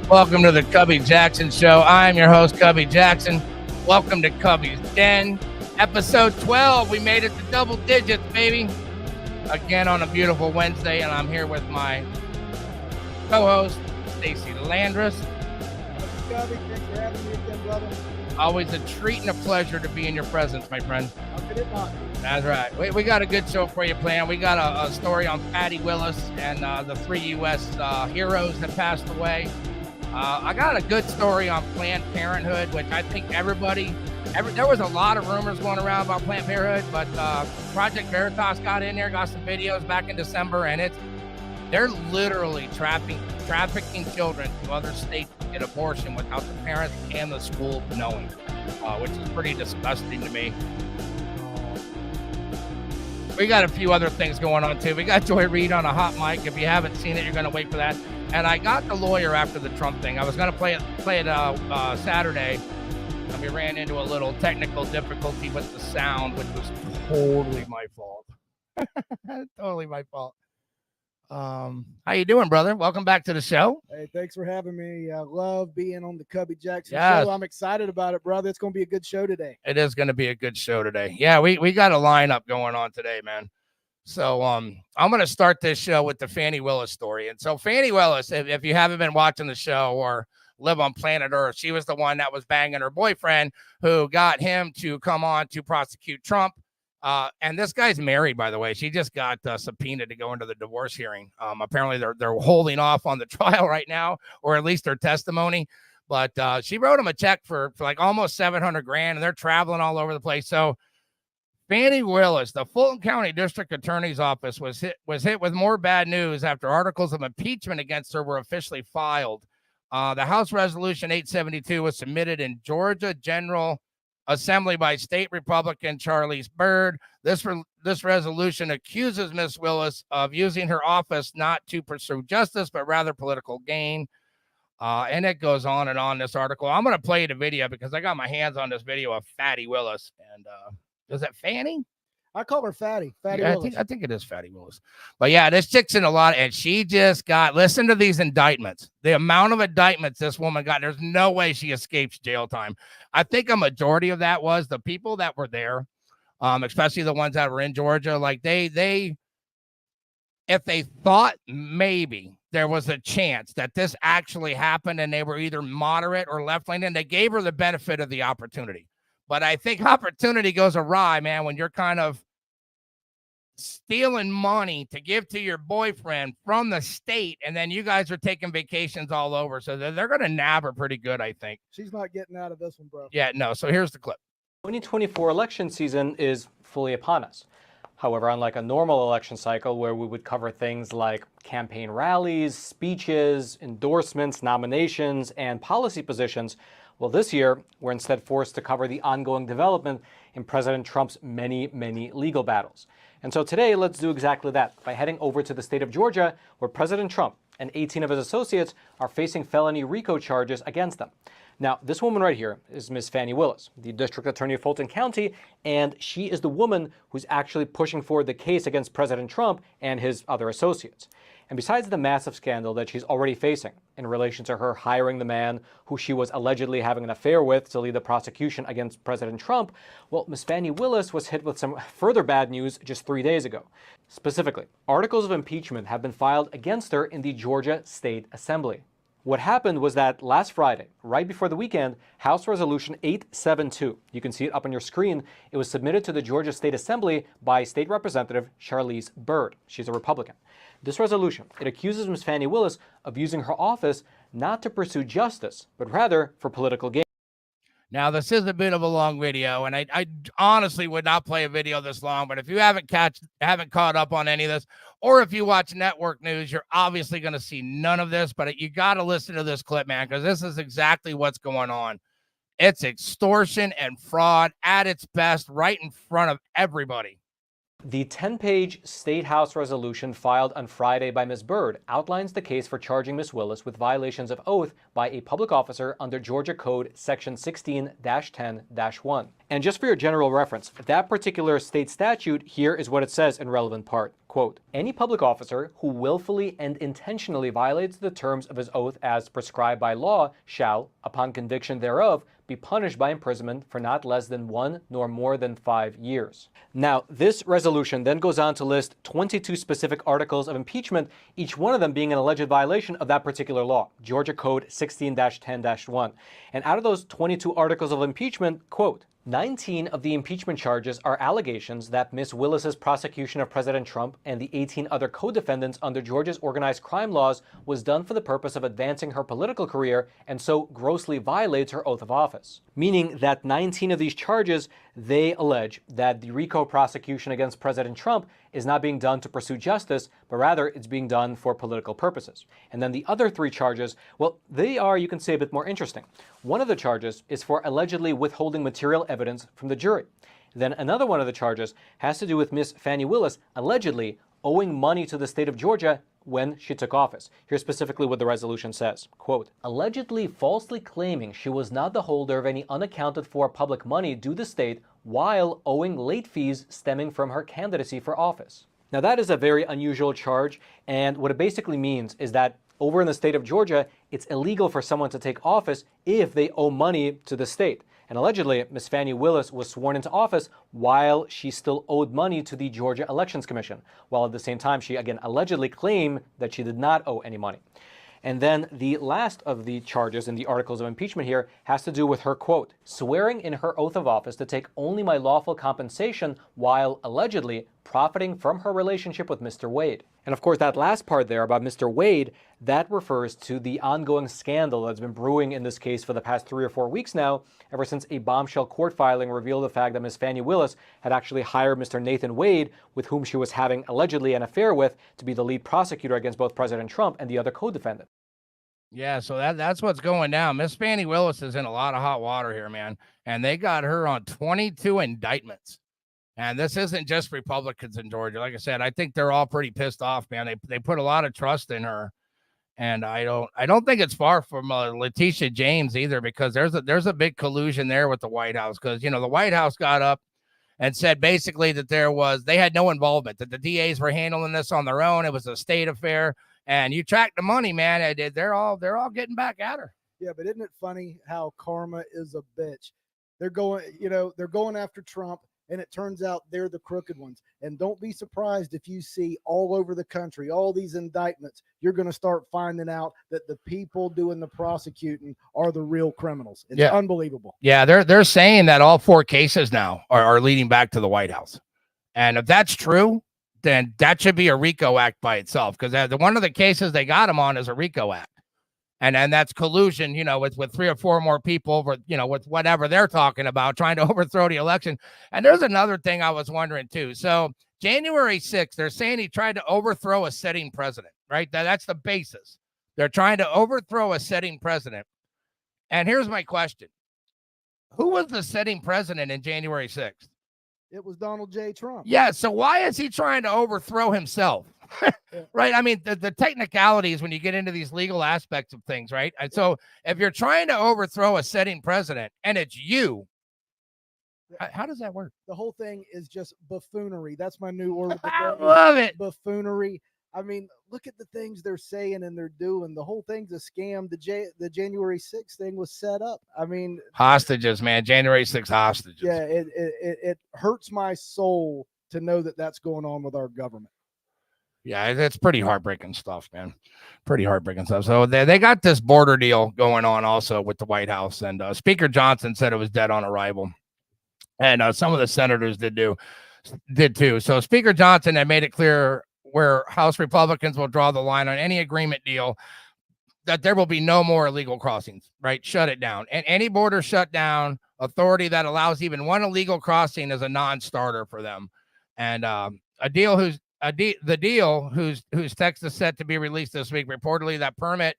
Welcome to the Cubby Jaxon Show. I'm your host, Cubby Jaxon. Welcome to Cubby's Den, episode 12. We made it to double digits, baby. Again on a beautiful Wednesday, and I'm here with my co-host, Stacy Landris. Cubby, thanks for having me again, brother. Always a treat and a pleasure to be in your presence, my friend. How could it not be? That's right. We got a good show for you planned. We got a story on Patty Willis and the 3 U.S. Heroes that passed away. I got a good story on Planned Parenthood, which I think there was a lot of rumors going around about Planned Parenthood, but Project Veritas got in there, got some videos back in December, and they're literally trafficking children to other states to get abortion without the parents and the school knowing, which is pretty disgusting to me. We got a few other things going on, too. We got Joy Reid on a hot mic. If you haven't seen it, you're going to wait for that. And I got the lawyer after the Trump thing. I was going to play it Saturday, and we ran into a little technical difficulty with the sound, which was totally my fault. Totally my fault. How you doing, brother? Welcome back to the show. Hey, thanks for having me. I love being on the Cubby Jaxon Yes. show. I'm excited about it, brother. It's going to be a good show today. It is going to be a good show today. Yeah, we got a lineup going on today, man. So I'm going to start this show with the Fannie Willis story. And so Fannie Willis, if you haven't been watching the show or live on planet Earth, she was the one that was banging her boyfriend who got him to come on to prosecute Trump. And this guy's married, by the way. She just got subpoenaed to go into the divorce hearing. Apparently they're holding off on the trial right now, or at least her testimony. But she wrote him a check for like almost $700,000, and they're traveling all over the place. So Fannie Willis, the Fulton County District Attorney's Office, was hit with more bad news after articles of impeachment against her were officially filed. The House Resolution 872 was submitted in Georgia General Assembly by State Republican Charlize Byrd. This resolution accuses Ms. Willis of using her office not to pursue justice, but rather political gain. And it goes on and on, this article. I'm going to play the video because I got my hands on this video of Fatty Willis. And is it Fanny? I call her Fatty. Fatty Yeah, Willis. I think it is Fatty Willis. But yeah, this chick's in a lot, and she just listen to these indictments. The amount of indictments this woman got, there's no way she escapes jail time. I think a majority of that was the people that were there, especially the ones that were in Georgia. Like they if they thought maybe there was a chance that this actually happened and they were either moderate or left-leaning, they gave her the benefit of the opportunity. But I think opportunity goes awry, man, when you're kind of stealing money to give to your boyfriend from the state, and then you guys are taking vacations all over. So they're going to nab her pretty good, I think. She's not getting out of this one, bro. Yeah, no. So here's the clip. 2024 election season is fully upon us. However, unlike a normal election cycle where we would cover things like campaign rallies, speeches, endorsements, nominations, and policy positions, well, this year, we're instead forced to cover the ongoing development in President Trump's many, many legal battles. And so today, let's do exactly that by heading over to the state of Georgia, where President Trump and 18 of his associates are facing felony RICO charges against them. Now, this woman right here is Ms. Fannie Willis, the district attorney of Fulton County, and she is the woman who's actually pushing forward the case against President Trump and his other associates. And besides the massive scandal that she's already facing in relation to her hiring the man who she was allegedly having an affair with to lead the prosecution against President Trump, well, Ms. Fannie Willis was hit with some further bad news just 3 days ago. Specifically, articles of impeachment have been filed against her in the Georgia State Assembly. What happened was that last Friday, right before the weekend, House Resolution 872, you can see it up on your screen, it was submitted to the Georgia State Assembly by State Representative Charlize Byrd. She's a Republican. This resolution, it accuses Ms. Fannie Willis of using her office not to pursue justice, but rather for political gain. Now, this is a bit of a long video, and I honestly would not play a video this long, but if you haven't caught up on any of this, or if you watch network news, you're obviously going to see none of this, but you got to listen to this clip, man, because this is exactly what's going on. It's extortion and fraud at its best right in front of everybody. The 10-page State House resolution filed on Friday by Ms. Byrd outlines the case for charging Ms. Willis with violations of oath by a public officer under Georgia Code Section 16-10-1. And just for your general reference, that particular state statute, here is what it says in relevant part. quote, any public officer who willfully and intentionally violates the terms of his oath as prescribed by law shall, upon conviction thereof, be punished by imprisonment for not less than 1 nor more than 5 years. Now, this resolution then goes on to list 22 specific articles of impeachment, each one of them being an alleged violation of that particular law, Georgia Code 16-10-1. And out of those 22 articles of impeachment, quote, 19 of the impeachment charges are allegations that Ms. Willis's prosecution of President Trump and the 18 other co-defendants under Georgia's organized crime laws was done for the purpose of advancing her political career and so grossly violates her oath of office. Meaning that 19 of these charges, they allege that the RICO prosecution against President Trump is not being done to pursue justice, but rather it's being done for political purposes. And then the other 3 charges, well, they are, you can say, a bit more interesting. One of the charges is for allegedly withholding material evidence from the jury. Then another one of the charges has to do with Miss Fannie Willis allegedly owing money to the state of Georgia when she took office. Here's specifically what the resolution says. Quote, allegedly falsely claiming she was not the holder of any unaccounted for public money due the state while owing late fees stemming from her candidacy for office. Now that is a very unusual charge, and what it basically means is that over in the state of Georgia, it's illegal for someone to take office if they owe money to the state. And allegedly, Ms. Fannie Willis was sworn into office while she still owed money to the Georgia Elections Commission, while at the same time she again allegedly claimed that she did not owe any money. And then the last of the charges in the articles of impeachment here has to do with her, quote, swearing in her oath of office to take only my lawful compensation while allegedly profiting from her relationship with Mr. Wade. And of course, that last part there about Mr. Wade, that refers to the ongoing scandal that's been brewing in this case for the past 3 or 4 weeks now, ever since a bombshell court filing revealed the fact that Ms. Fannie Willis had actually hired Mr. Nathan Wade, with whom she was having allegedly an affair with, to be the lead prosecutor against both President Trump and the other co-defendant. Yeah, so that's what's going down. Miss Fannie Willis is in a lot of hot water here, man. And they got her on 22 indictments. And this isn't just Republicans in Georgia. Like I said, I think they're all pretty pissed off, man. They put a lot of trust in her. And I don't think it's far from Letitia James either, because there's a big collusion there with the White House, because, you know, the White House got up and said basically that they had no involvement, that the DAs were handling this on their own. It was a state affair. And you track the money, man. They're all getting back at her. Yeah, but isn't it funny how karma is a bitch? They're going after Trump, and it turns out they're the crooked ones. And don't be surprised if you see all over the country all these indictments. You're going to start finding out that the people doing the prosecuting are the real criminals. It's unbelievable. Yeah, they're saying that all 4 cases now are leading back to the White House, and if that's true, then that should be a RICO act by itself, because one of the cases they got him on is a RICO act. And that's collusion, you know, with 3 or 4 more people, with whatever they're talking about, trying to overthrow the election. And there's another thing I was wondering too. So January 6th, they're saying he tried to overthrow a sitting president, right? That's the basis. They're trying to overthrow a sitting president. And here's my question. Who was the sitting president in January 6th? It was Donald J. Trump. Yeah, so why is he trying to overthrow himself? Right? I mean, the technicalities when you get into these legal aspects of things, right? And so if you're trying to overthrow a sitting president and it's you, how does that work? The whole thing is just buffoonery. That's my new word. I love it. Buffoonery. I mean, look at the things they're saying and they're doing. The whole thing's a scam. The January 6th thing was set up. I mean, hostages, man. January 6th hostages. Yeah, it hurts my soul to know that that's going on with our government. Yeah, it's pretty heartbreaking stuff, man. Pretty heartbreaking stuff. So they got this border deal going on also with the White House, and Speaker Johnson said it was dead on arrival, and some of the senators did too. So Speaker Johnson had made it clear where House Republicans will draw the line on any agreement deal that there will be no more illegal crossings, right? Shut it down. And any border shutdown authority that allows even one illegal crossing is a non-starter for them. And the deal whose text is set to be released this week, reportedly that permit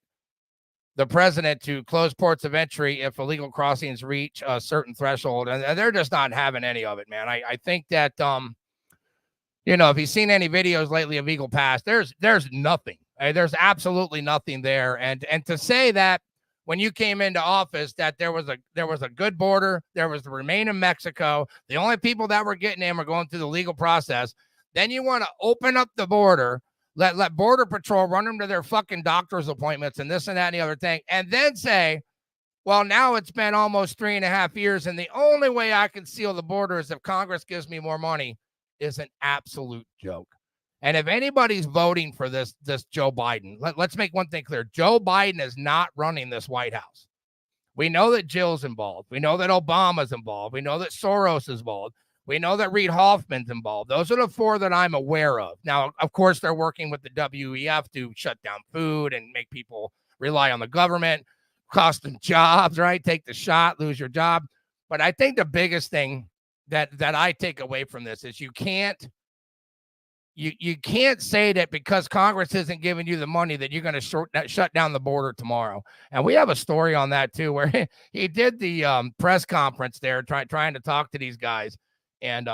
the president to close ports of entry if illegal crossings reach a certain threshold. And they're just not having any of it, man. I think that, if you've seen any videos lately of Eagle Pass, there's nothing. There's absolutely nothing there. And to say that when you came into office that there was a good border, there was the remain in Mexico, the only people that were getting in were going through the legal process, Then you want to open up the border, let Border Patrol run them to their fucking doctor's appointments and this and that and the other thing, and then say, well, now it's been almost 3.5 years, and the only way I can seal the border is if Congress gives me more money, is an absolute joke. And if anybody's voting for this Joe Biden, let's make one thing clear. Joe Biden is not running this White House. We know that Jill's involved. We know that Obama's involved. We know that Soros is involved. We know that Reid Hoffman's involved. Those are the 4 that I'm aware of. Now, of course, they're working with the WEF to shut down food and make people rely on the government, cost them jobs, right? Take the shot, lose your job. But I think the biggest thing that I take away from this is you can't say that because Congress isn't giving you the money that you're going to shut down the border tomorrow. And we have a story on that too, where he did the press conference there, trying to talk to these guys, and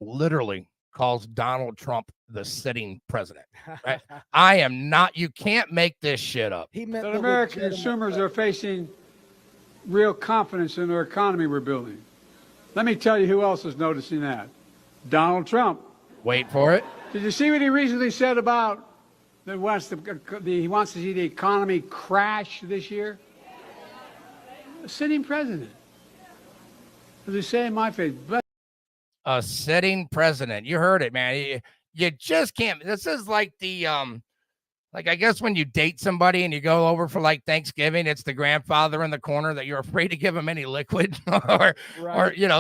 literally calls Donald Trump the sitting president. Right? I am not. You can't make this shit up. He meant that American consumers are facing real confidence in our economy we're building. Let me tell you who else is noticing that. Donald Trump. Wait for it. Did you see what he recently said about that he wants to see the economy crash this year? A sitting president. As they say in my face, a sitting president. You heard it, man. You just can't. This is like the like, I guess when you date somebody and you go over for like Thanksgiving, it's the grandfather in the corner that you're afraid to give him any liquid or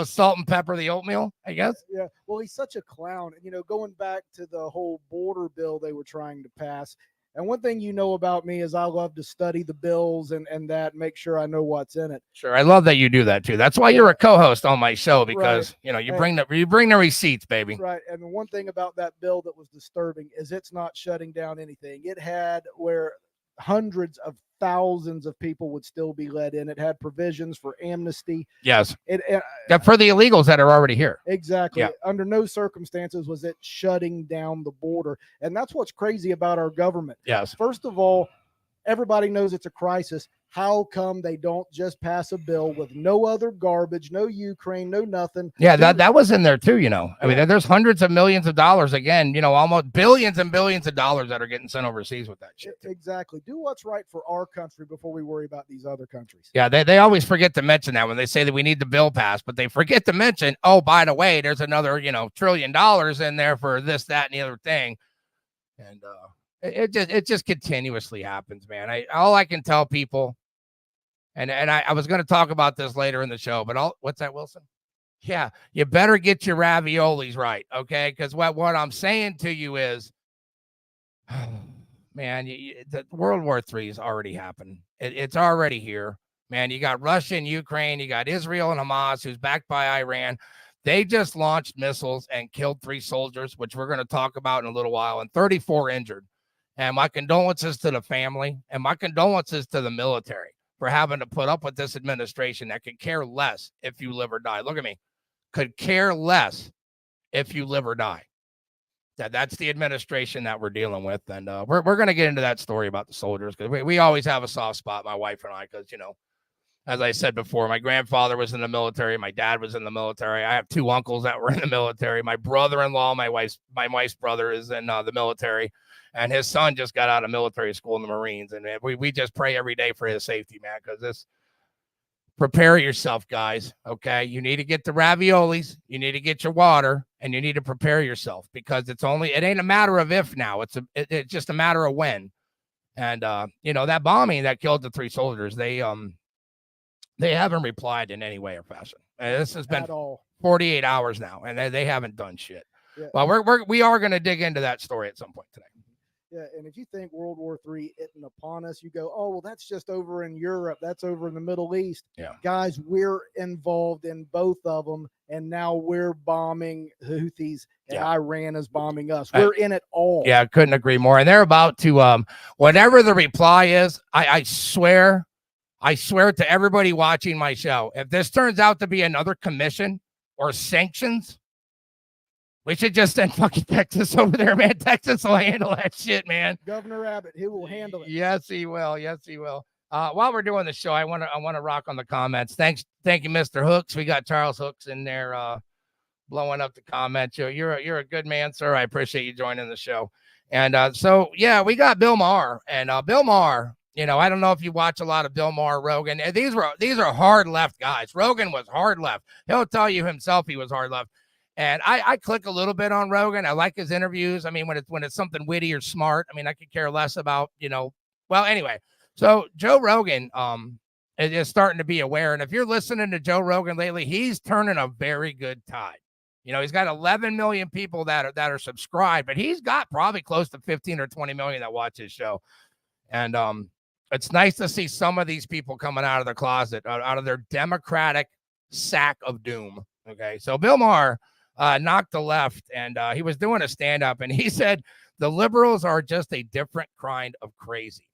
salt and pepper the oatmeal, I guess. Yeah. Well, he's such a clown. Going back to the whole border bill they were trying to pass. And one thing you know about me is I love to study the bills and make sure I know what's in it. Sure. I love that you do that too. That's why you're a co-host on my show, because you bring the receipts, baby. Right. And the one thing about that bill that was disturbing is it's not shutting down anything. It had where hundreds of thousands of people would still be let in. It had provisions for amnesty. Yes. For the illegals that are already here. Exactly. Yeah. Under no circumstances was it shutting down the border. And that's what's crazy about our government. Yes. First of all, everybody knows it's a crisis. How come they don't just pass a bill with no other garbage, no Ukraine, no nothing? Yeah, that was in there too, I mean, there's hundreds of millions of dollars, again, almost billions and billions of dollars that are getting sent overseas with that shit. Exactly. Do what's right for our country before we worry about these other countries. Yeah, they always forget to mention that when they say that we need the bill passed, but they forget to mention, oh, by the way, there's another, $1 trillion in there for this, that, and the other thing. And it just continuously happens, man. All I can tell people, and I was going to talk about this later in the show, but what's that, Wilson? Yeah, you better get your raviolis right, okay? Because what I'm saying to you is, man, the World War III has already happened. It's already here, man. You got Russia and Ukraine. You got Israel and Hamas, who's backed by Iran. They just launched missiles and killed 3 soldiers, which we're going to talk about in a little while, and 34 injured. And my condolences to the family, and my condolences to the military for having to put up with this administration that could care less if you live or die. Look at me. Could care less if you live or die. That's the administration that we're dealing with. And we're going to get into that story about the soldiers, because we always have a soft spot, my wife and I, because, as I said before, my grandfather was in the military. My dad was in the military. I have 2 uncles that were in the military. My brother-in-law, my wife's brother, is in the military. And his son just got out of military school in the Marines. And we just pray every day for his safety, man, because prepare yourself, guys, okay? You need to get the raviolis, you need to get your water, and you need to prepare yourself, because it ain't a matter of if now. It's just a matter of when. And, that bombing that killed the 3 soldiers, they haven't replied in any way or fashion. This has been 48 hours now, and they haven't done shit. Yeah. Well, we are going to dig into that story at some point today. Yeah, and if you think World War III isn't upon us, you go, oh, well, that's just over in Europe. That's over in the Middle East. Yeah. Guys, we're involved in both of them, and now we're bombing Houthis, and Iran is bombing us. We're in it all. Yeah, I couldn't agree more. And they're about to, whatever the reply is, I swear to everybody watching my show, if this turns out to be another commission or sanctions, we should just send fucking Texas over there, man. Texas will handle that shit, man. Governor Abbott, he will handle it. Yes, he will. Yes, he will. While we're doing the show, I want to rock on the comments. Thank you, Mr. Hooks. We got Charles Hooks in there blowing up the comments. You're a good man, sir. I appreciate you joining the show. And so yeah, we got Bill Maher, and Bill Maher. I don't know if you watch a lot of Bill Maher, Rogan. These are hard left guys. Rogan was hard left. He'll tell you himself he was hard left. And I click a little bit on Rogan. I like his interviews. I mean, when it's something witty or smart, I mean, I could care less about, well, anyway. So Joe Rogan is starting to be aware. And if you're listening to Joe Rogan lately, he's turning a very good tide. He's got 11 million people that are subscribed, but he's got probably close to 15 or 20 million that watch his show. And it's nice to see some of these people coming out of their closet, out of their Democratic sack of doom. Okay. So Bill Maher knocked the left, and he was doing a stand-up, and he said the liberals are just a different kind of crazy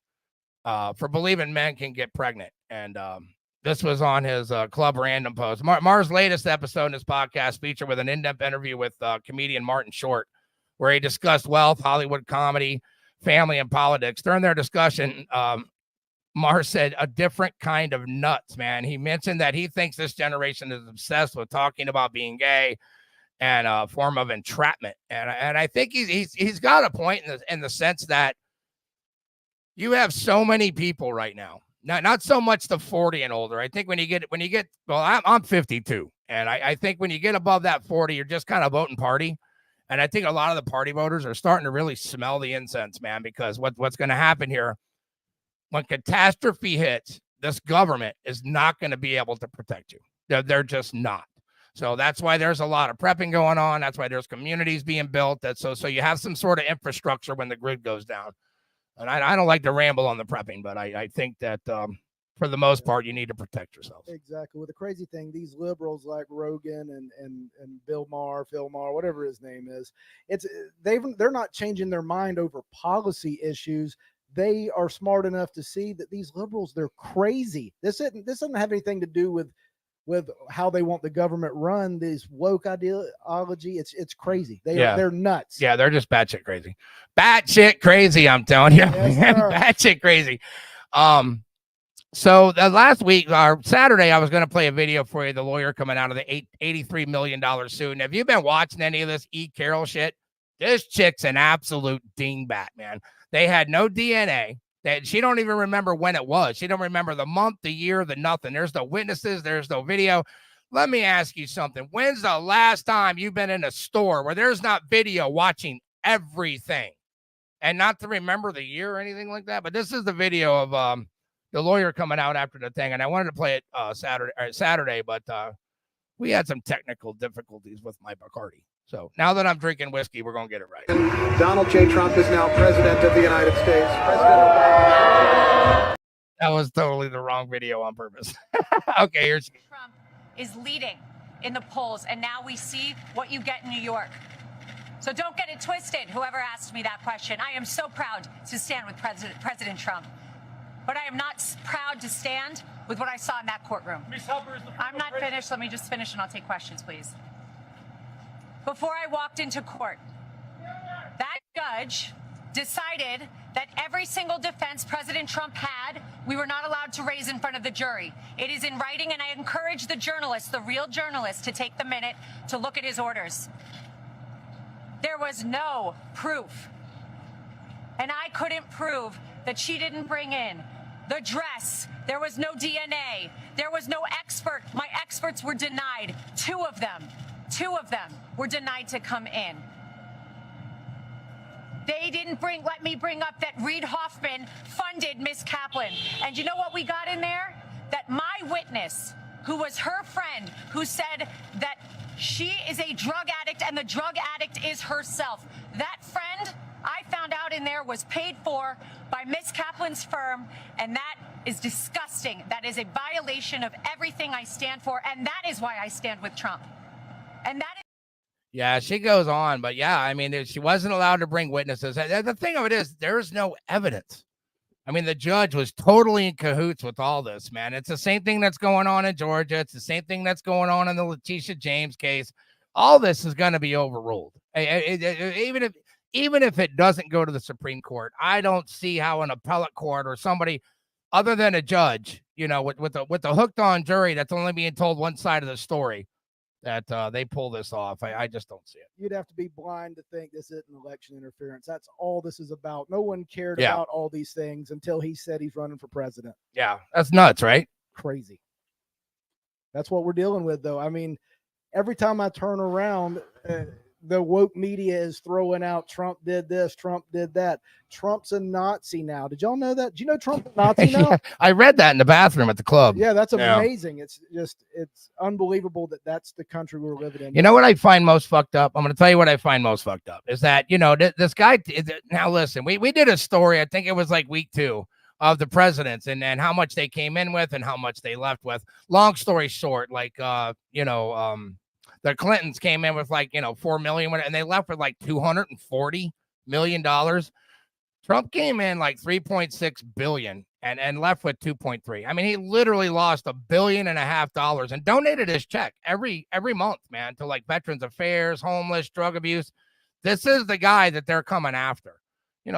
for believing men can get pregnant. And this was on his Club Random post. Maher's latest episode in his podcast featured with an in-depth interview with comedian Martin Short, where he discussed wealth, Hollywood comedy, family, and politics. During their discussion, Maher said a different kind of nuts, man. He mentioned that he thinks this generation is obsessed with talking about being gay and a form of entrapment. And I think he's got a point in the sense that you have so many people right now, not so much the 40 and older. I think when you get, well, I'm 52. And I think when you get above that 40, you're just kind of voting party. And I think a lot of the party voters are starting to really smell the incense, man, because what's going to happen here when catastrophe hits, this government is not going to be able to protect you. They're just not. So that's why there's a lot of prepping going on. That's why there's communities being built. So you have some sort of infrastructure when the grid goes down. And I don't like to ramble on the prepping, but I think that for the most part, you need to protect yourself. Exactly. Well, the crazy thing, these liberals like Rogan and Bill Maher, Phil Maher, whatever his name is, they're not changing their mind over policy issues. They are smart enough to see that these liberals, they're crazy. This doesn't have anything to do with how they want the government run. This woke ideology, it's crazy. They're nuts. Yeah, they're just batshit crazy. Batshit crazy, I'm telling you. Yes, batshit crazy. So last week, or Saturday, I was going to play a video for you, the lawyer coming out of the $83 million suit. And if you've been watching any of this E. Carroll shit, this chick's an absolute dingbat, man. They had no DNA. She don't even remember when it was. She don't remember the month, the year, the nothing. There's no witnesses. There's no video. Let me ask you something. When's the last time you've been in a store where there's not video watching everything and not to remember the year or anything like that? But this is the video of the lawyer coming out after the thing. And I wanted to play it Saturday, but we had some technical difficulties with my Bacardi. So now that I'm drinking whiskey, we're going to get it right. Donald J. Trump is now president of the United States. President Obama. That was totally the wrong video on purpose. Okay, here's Trump is leading in the polls, and now we see what you get in New York. So don't get it twisted, whoever asked me that question. I am so proud to stand with President Trump. But I am not proud to stand with what I saw in that courtroom. I'm not finished. Let me just finish and I'll take questions, please. Before I walked into court, that judge decided that every single defense President Trump had, we were not allowed to raise in front of the jury. It is in writing, and I encourage the journalists, the real journalists, to take the minute to look at his orders. There was no proof. And I couldn't prove that she didn't bring in the dress. There was no DNA. There was no expert. My experts were denied. Two of them were denied to come in. They didn't let me bring up that Reid Hoffman funded Miss Kaplan. And you know what we got in there? That my witness, who was her friend, who said that she is a drug addict and the drug addict is herself. That friend, I found out in there, was paid for by Miss Kaplan's firm, and that is disgusting. That is a violation of everything I stand for, and that is why I stand with Trump. And that is. Yeah, she goes on, but yeah, I mean, she wasn't allowed to bring witnesses. The thing of it is, there's no evidence. I mean, the judge was totally in cahoots with all this, man. It's the same thing that's going on in Georgia. It's the same thing that's going on in the Letitia James case. All this is going to be overruled. Even if it doesn't go to the Supreme Court, I don't see how an appellate court or somebody other than a judge, with a hooked on jury that's only being told one side of the story, that they pull this off. I just don't see it. You'd have to be blind to think this isn't election interference. That's all this is about. No one cared Yeah. about all these things until he said he's running for president. Yeah, that's nuts, right? Crazy. That's what we're dealing with, though. I mean, every time I turn around, the woke media is throwing out Trump did this, Trump did that. Trump's a Nazi now. Did y'all know that? Do you know Trump's a Nazi now? Yeah, I read that in the bathroom at the club. Yeah, that's amazing. It's unbelievable that that's the country we're living in. You know what I find most fucked up? I'm going to tell you what I find most fucked up is that, this guy, now listen, we did a story, I think it was like week 2 of the presidents and how much they came in with and how much they left with. Long story short, the Clintons came in with $4 million and they left with like $240 million. Trump came in like $3.6 billion and left with 2.3. I mean, he literally lost $1.5 billion and donated his check every month, man, to like Veterans Affairs, homeless, drug abuse. This is the guy that they're coming after.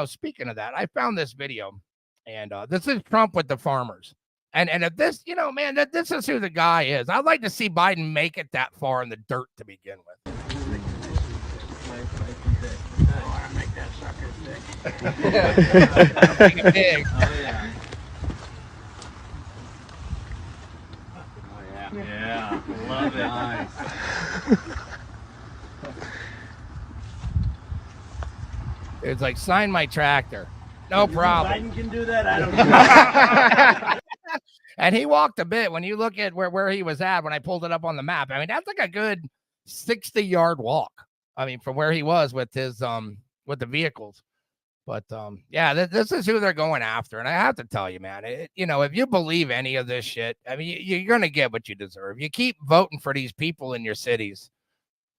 Speaking of that, I found this video and this is Trump with the farmers. And if this, man, this is who the guy is. I'd like to see Biden make it that far in the dirt to begin with. Make it big. Oh, yeah. Oh, yeah. Yeah. Love it. Nice. It's like, sign my tractor. No problem. Biden can do that. I don't. And he walked a bit. When you look at where he was at when I pulled it up on the map, I mean, that's like a good 60-yard walk. I mean, from where he was with his with the vehicles. But yeah, this is who they're going after. And I have to tell you, man, if you believe any of this shit, I mean, you're gonna get what you deserve. You keep voting for these people in your cities.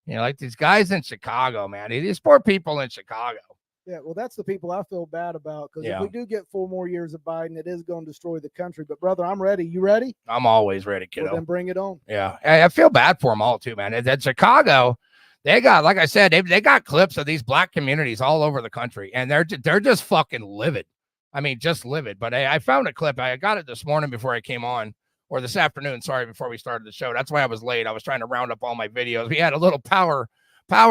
Like these guys in Chicago, man. These poor people in Chicago. Yeah, well, that's the people I feel bad about because if we do get 4 more years of Biden, it is going to destroy the country. But, brother, I'm ready. You ready? I'm always ready, kiddo. Well, then bring it on. Yeah, I feel bad for them all, too, man. At Chicago, they got, like I said, they got clips of these black communities all over the country, and they're just fucking livid. I mean, just livid. But I found a clip. I got it this morning before I came on, or this afternoon, sorry, before we started the show. That's why I was late. I was trying to round up all my videos. We had a little power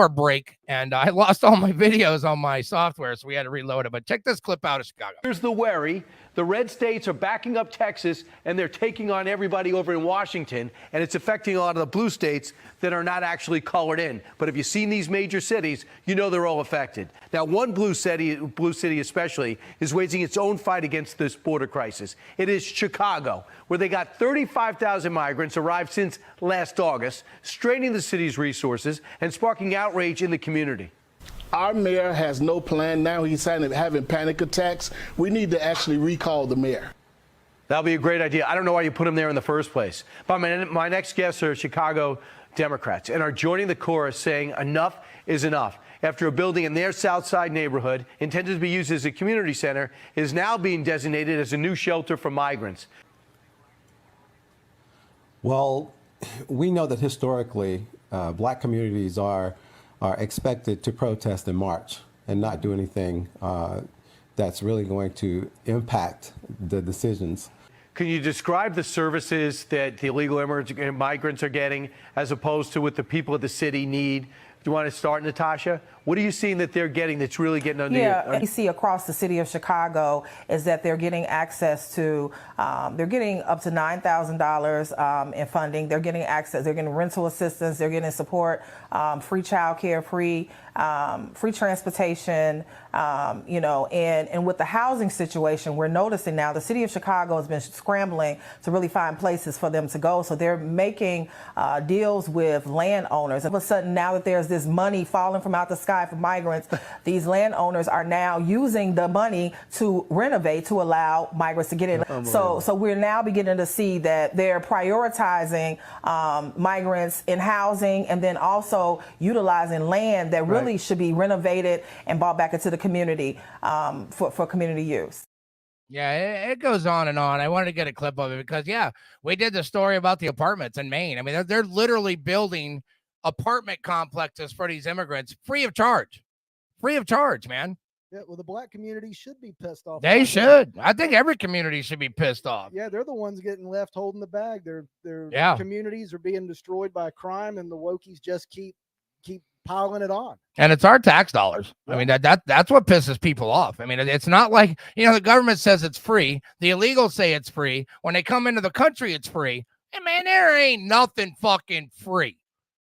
break and I lost all my videos on my software, so we had to reload it. But check this clip out of Chicago. Here's the worry. The red states are backing up Texas and they're taking on everybody over in Washington, and it's affecting a lot of the blue states that are not actually colored in. But if you've seen these major cities, you know they're all affected. Now, one blue city especially is waging its own fight against this border crisis. It is Chicago, where they got 35,000 migrants arrived since last August, straining the city's resources and sparking outrage in the community. Our mayor has no plan now. He's having panic attacks. We need to actually recall the mayor. That'll be a great idea. I don't know why you put him there in the first place. But my next guests are Chicago Democrats and are joining the chorus saying enough is enough. After a building in their South Side neighborhood intended to be used as a community center is now being designated as a new shelter for migrants. Well, we know that historically black communities are expected to protest and march and not do anything that's really going to impact the decisions. Can you describe the services that the illegal migrants are getting as opposed to what the people of the city need? Do you want to start, Natasha? What are you seeing that they're getting that's really getting under you see across the city of Chicago is that they're getting access to, they're getting up to $9,000 in funding. They're getting access, they're getting rental assistance, they're getting support, free childcare, free transportation, and with the housing situation, we're noticing now the city of Chicago has been scrambling to really find places for them to go. So they're making deals with landowners. All of a sudden, now that there's this money falling from out the sky for migrants, these landowners are now using the money to renovate to allow migrants to get in. So we're now beginning to see that they're prioritizing migrants in housing and then also utilizing land that really should be renovated and brought back into the community for community use. Yeah, it goes on and on. I wanted to get a clip of it because, yeah, we did the story about the apartments in Maine. I mean, they're literally building apartment complexes for these immigrants free of charge, man. Yeah, well, the black community should be pissed off. They should. I think every community should be pissed off. Yeah, they're the ones getting left holding the bag. Their communities are being destroyed by crime, and the wokies just keep piling it on. And it's our tax dollars. Yeah. I mean, that's what pisses people off. I mean, it's not like, the government says it's free. The illegals say it's free. When they come into the country, it's free. And man, there ain't nothing fucking free.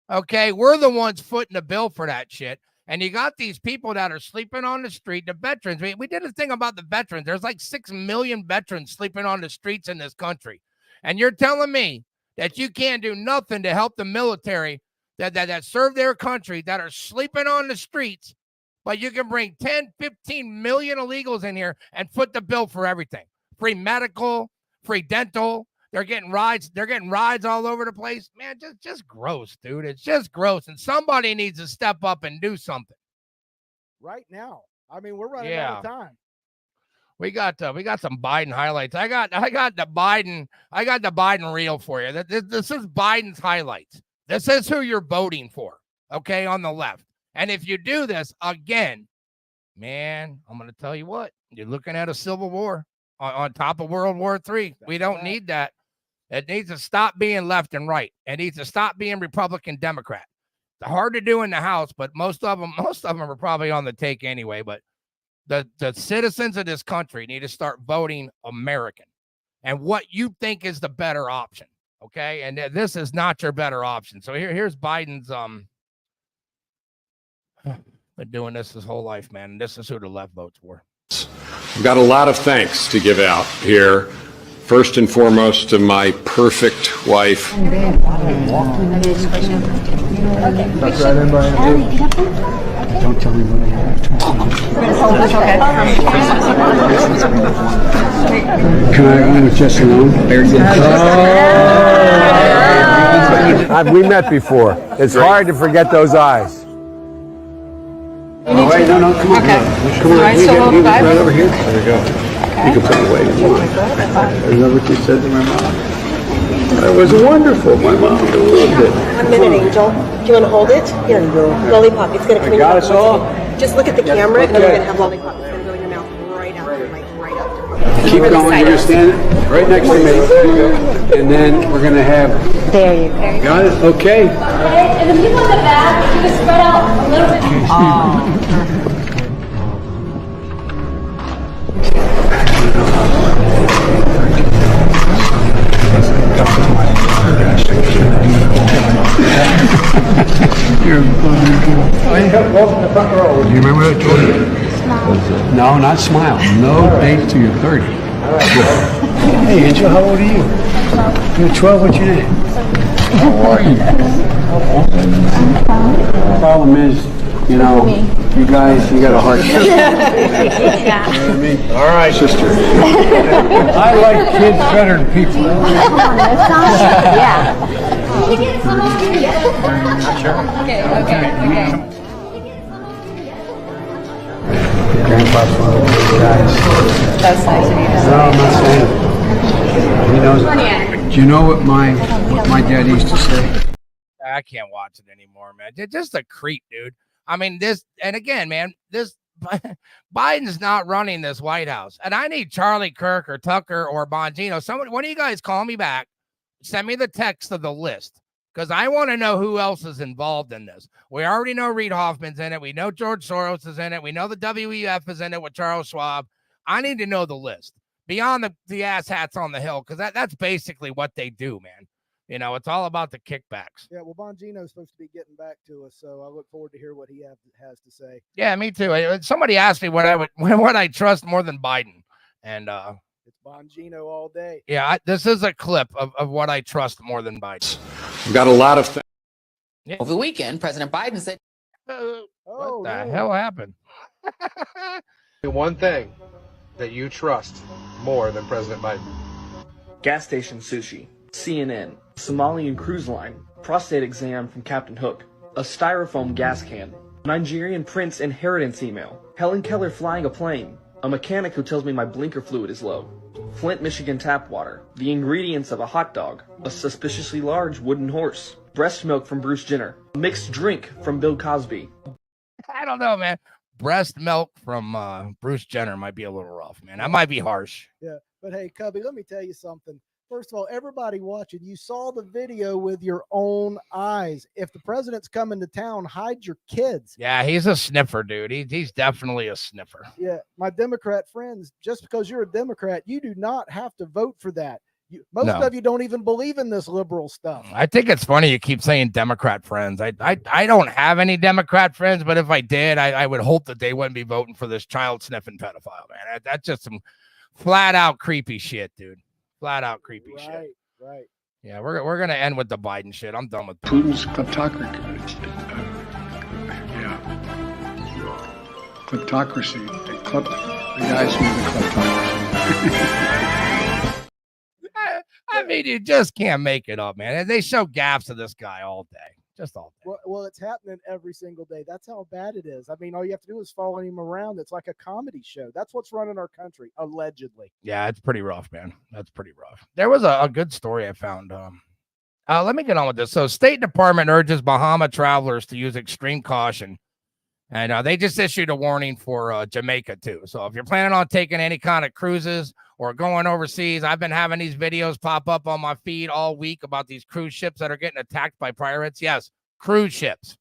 Okay, we're the ones footing the bill for that shit. And you got these people that are sleeping on the street, the veterans. We did a thing about the veterans. There's like 6 million veterans sleeping on the streets in this country. And you're telling me that you can't do nothing to help the military that serve their country that are sleeping on the streets, but you can bring 10, 15 million illegals in here and foot the bill for everything. Free medical, free dental. They're getting rides. They're getting rides all over the place. Man, just gross, dude. It's just gross. And somebody needs to step up and do something. Right now. I mean, we're running out of time. We got some Biden highlights. I got the Biden reel for you. This is Biden's highlights. This is who you're voting for. Okay, on the left. And if you do this again, man, I'm going to tell you what, you're looking at a civil war on top of World War III. We don't need that. It needs to stop being left and right. It needs to stop being Republican, Democrat. It's hard to do in the House, but most of them are probably on the take anyway. But the citizens of this country need to start voting American and what you think is the better option. Okay, and this is not your better option. So here's Biden's been doing this his whole life, man. And this is who the left votes for. I've got a lot of thanks to give out here. First and foremost to my perfect wife. Don't tell me what I have. Can I go with just alone? We met before. It's hard to forget those eyes. Oh, wait, no, come on. Okay. Come on. Right over here. There we go. You can put it away. Is that what you said to my mom? That was wonderful. My mom loved it. 1 minute, Angel. Do you want to hold it? Here, lollipop. It's going to come in your mouth. Got us all. Just look at the camera, and you're going to have lollipop. It's going to go in your mouth right after, like right after. Keep going. You're going to stand right next to me. And then we're going to have... There you go. Got it? Okay. And the people in the back, you can spread out a little bit. Welcome to the front row. Do you remember what I told you? Smile. No, not smile. No date till you're 30. Hey, Angel, how old are you? 12. You're 12. What's your name? How are you? The problem is, you guys, you got a hard time. Yeah. You know what I mean? All right, sister. I like kids better than people. Yeah. Not sure. Okay. Grandpa's one of those guys. That's nice of you to say. No, I'm not saying it. He knows it. Do you know what my dad used to say? I can't watch it anymore, man. Just a creep, dude. I mean, and again, man, Biden's not running this White House. And I need Charlie Kirk or Tucker or Bongino. One of you guys call me back. Send me the text of the list because I want to know who else is involved in this. We already know Reid Hoffman's in it. We know George Soros is in it. We know the WEF is in it with Charles Schwab. I need to know the list beyond the ass hats on the hill because that's basically what they do, man. It's all about the kickbacks. Yeah, well, Bongino's supposed to be getting back to us, so I look forward to hear what he has to say. Yeah, me too. Somebody asked me what I trust more than Biden, and it's Bongino all day. Yeah, this is a clip of what I trust more than Biden. We've got a lot of things. Yeah. Over the weekend, President Biden said, what the hell happened? One thing that you trust more than President Biden. Gas station sushi, CNN, Somalian cruise line, prostate exam from Captain Hook, a styrofoam gas can, Nigerian prince inheritance email, Helen Keller flying a plane, a mechanic who tells me my blinker fluid is low, Flint, Michigan tap water, the ingredients of a hot dog, a suspiciously large wooden horse, breast milk from Bruce Jenner, a mixed drink from Bill Cosby. I don't know, man. breast milk from Bruce Jenner might be a little rough, man. That might be harsh. Yeah, but hey, Cubby, let me tell you something. First of all, everybody watching, you saw the video with your own eyes. If the president's coming to town, hide your kids. Yeah, he's a sniffer, dude. He's definitely a sniffer. Yeah, my Democrat friends, just because you're a Democrat, you do not have to vote for that. Most of you don't even believe in this liberal stuff. I think it's funny you keep saying Democrat friends. I don't have any Democrat friends, but if I did, I would hope that they wouldn't be voting for this child sniffing pedophile, man. That's just some flat out creepy shit, dude. Flat out creepy shit. Right. Yeah, we're gonna end with the Biden shit. I'm done with Putin's kleptocracy. Kleptocracy. The guys who the kleptocracy. I mean, you just can't make it up, man. And they show gaffes of this guy all day. Just all day. Well, it's happening every single day. That's how bad it is. I mean, all you have to do is follow him around. It's like a comedy show. That's what's running our country, allegedly. Yeah, it's pretty rough, man. That's pretty rough. There was a good story I found. Let me get on with this. So, State Department urges Bahama travelers to use extreme caution. And they just issued a warning for Jamaica, too. So if you're planning on taking any kind of cruises or going overseas, I've been having these videos pop up on my feed all week about these cruise ships that are getting attacked by pirates. Yes, cruise ships.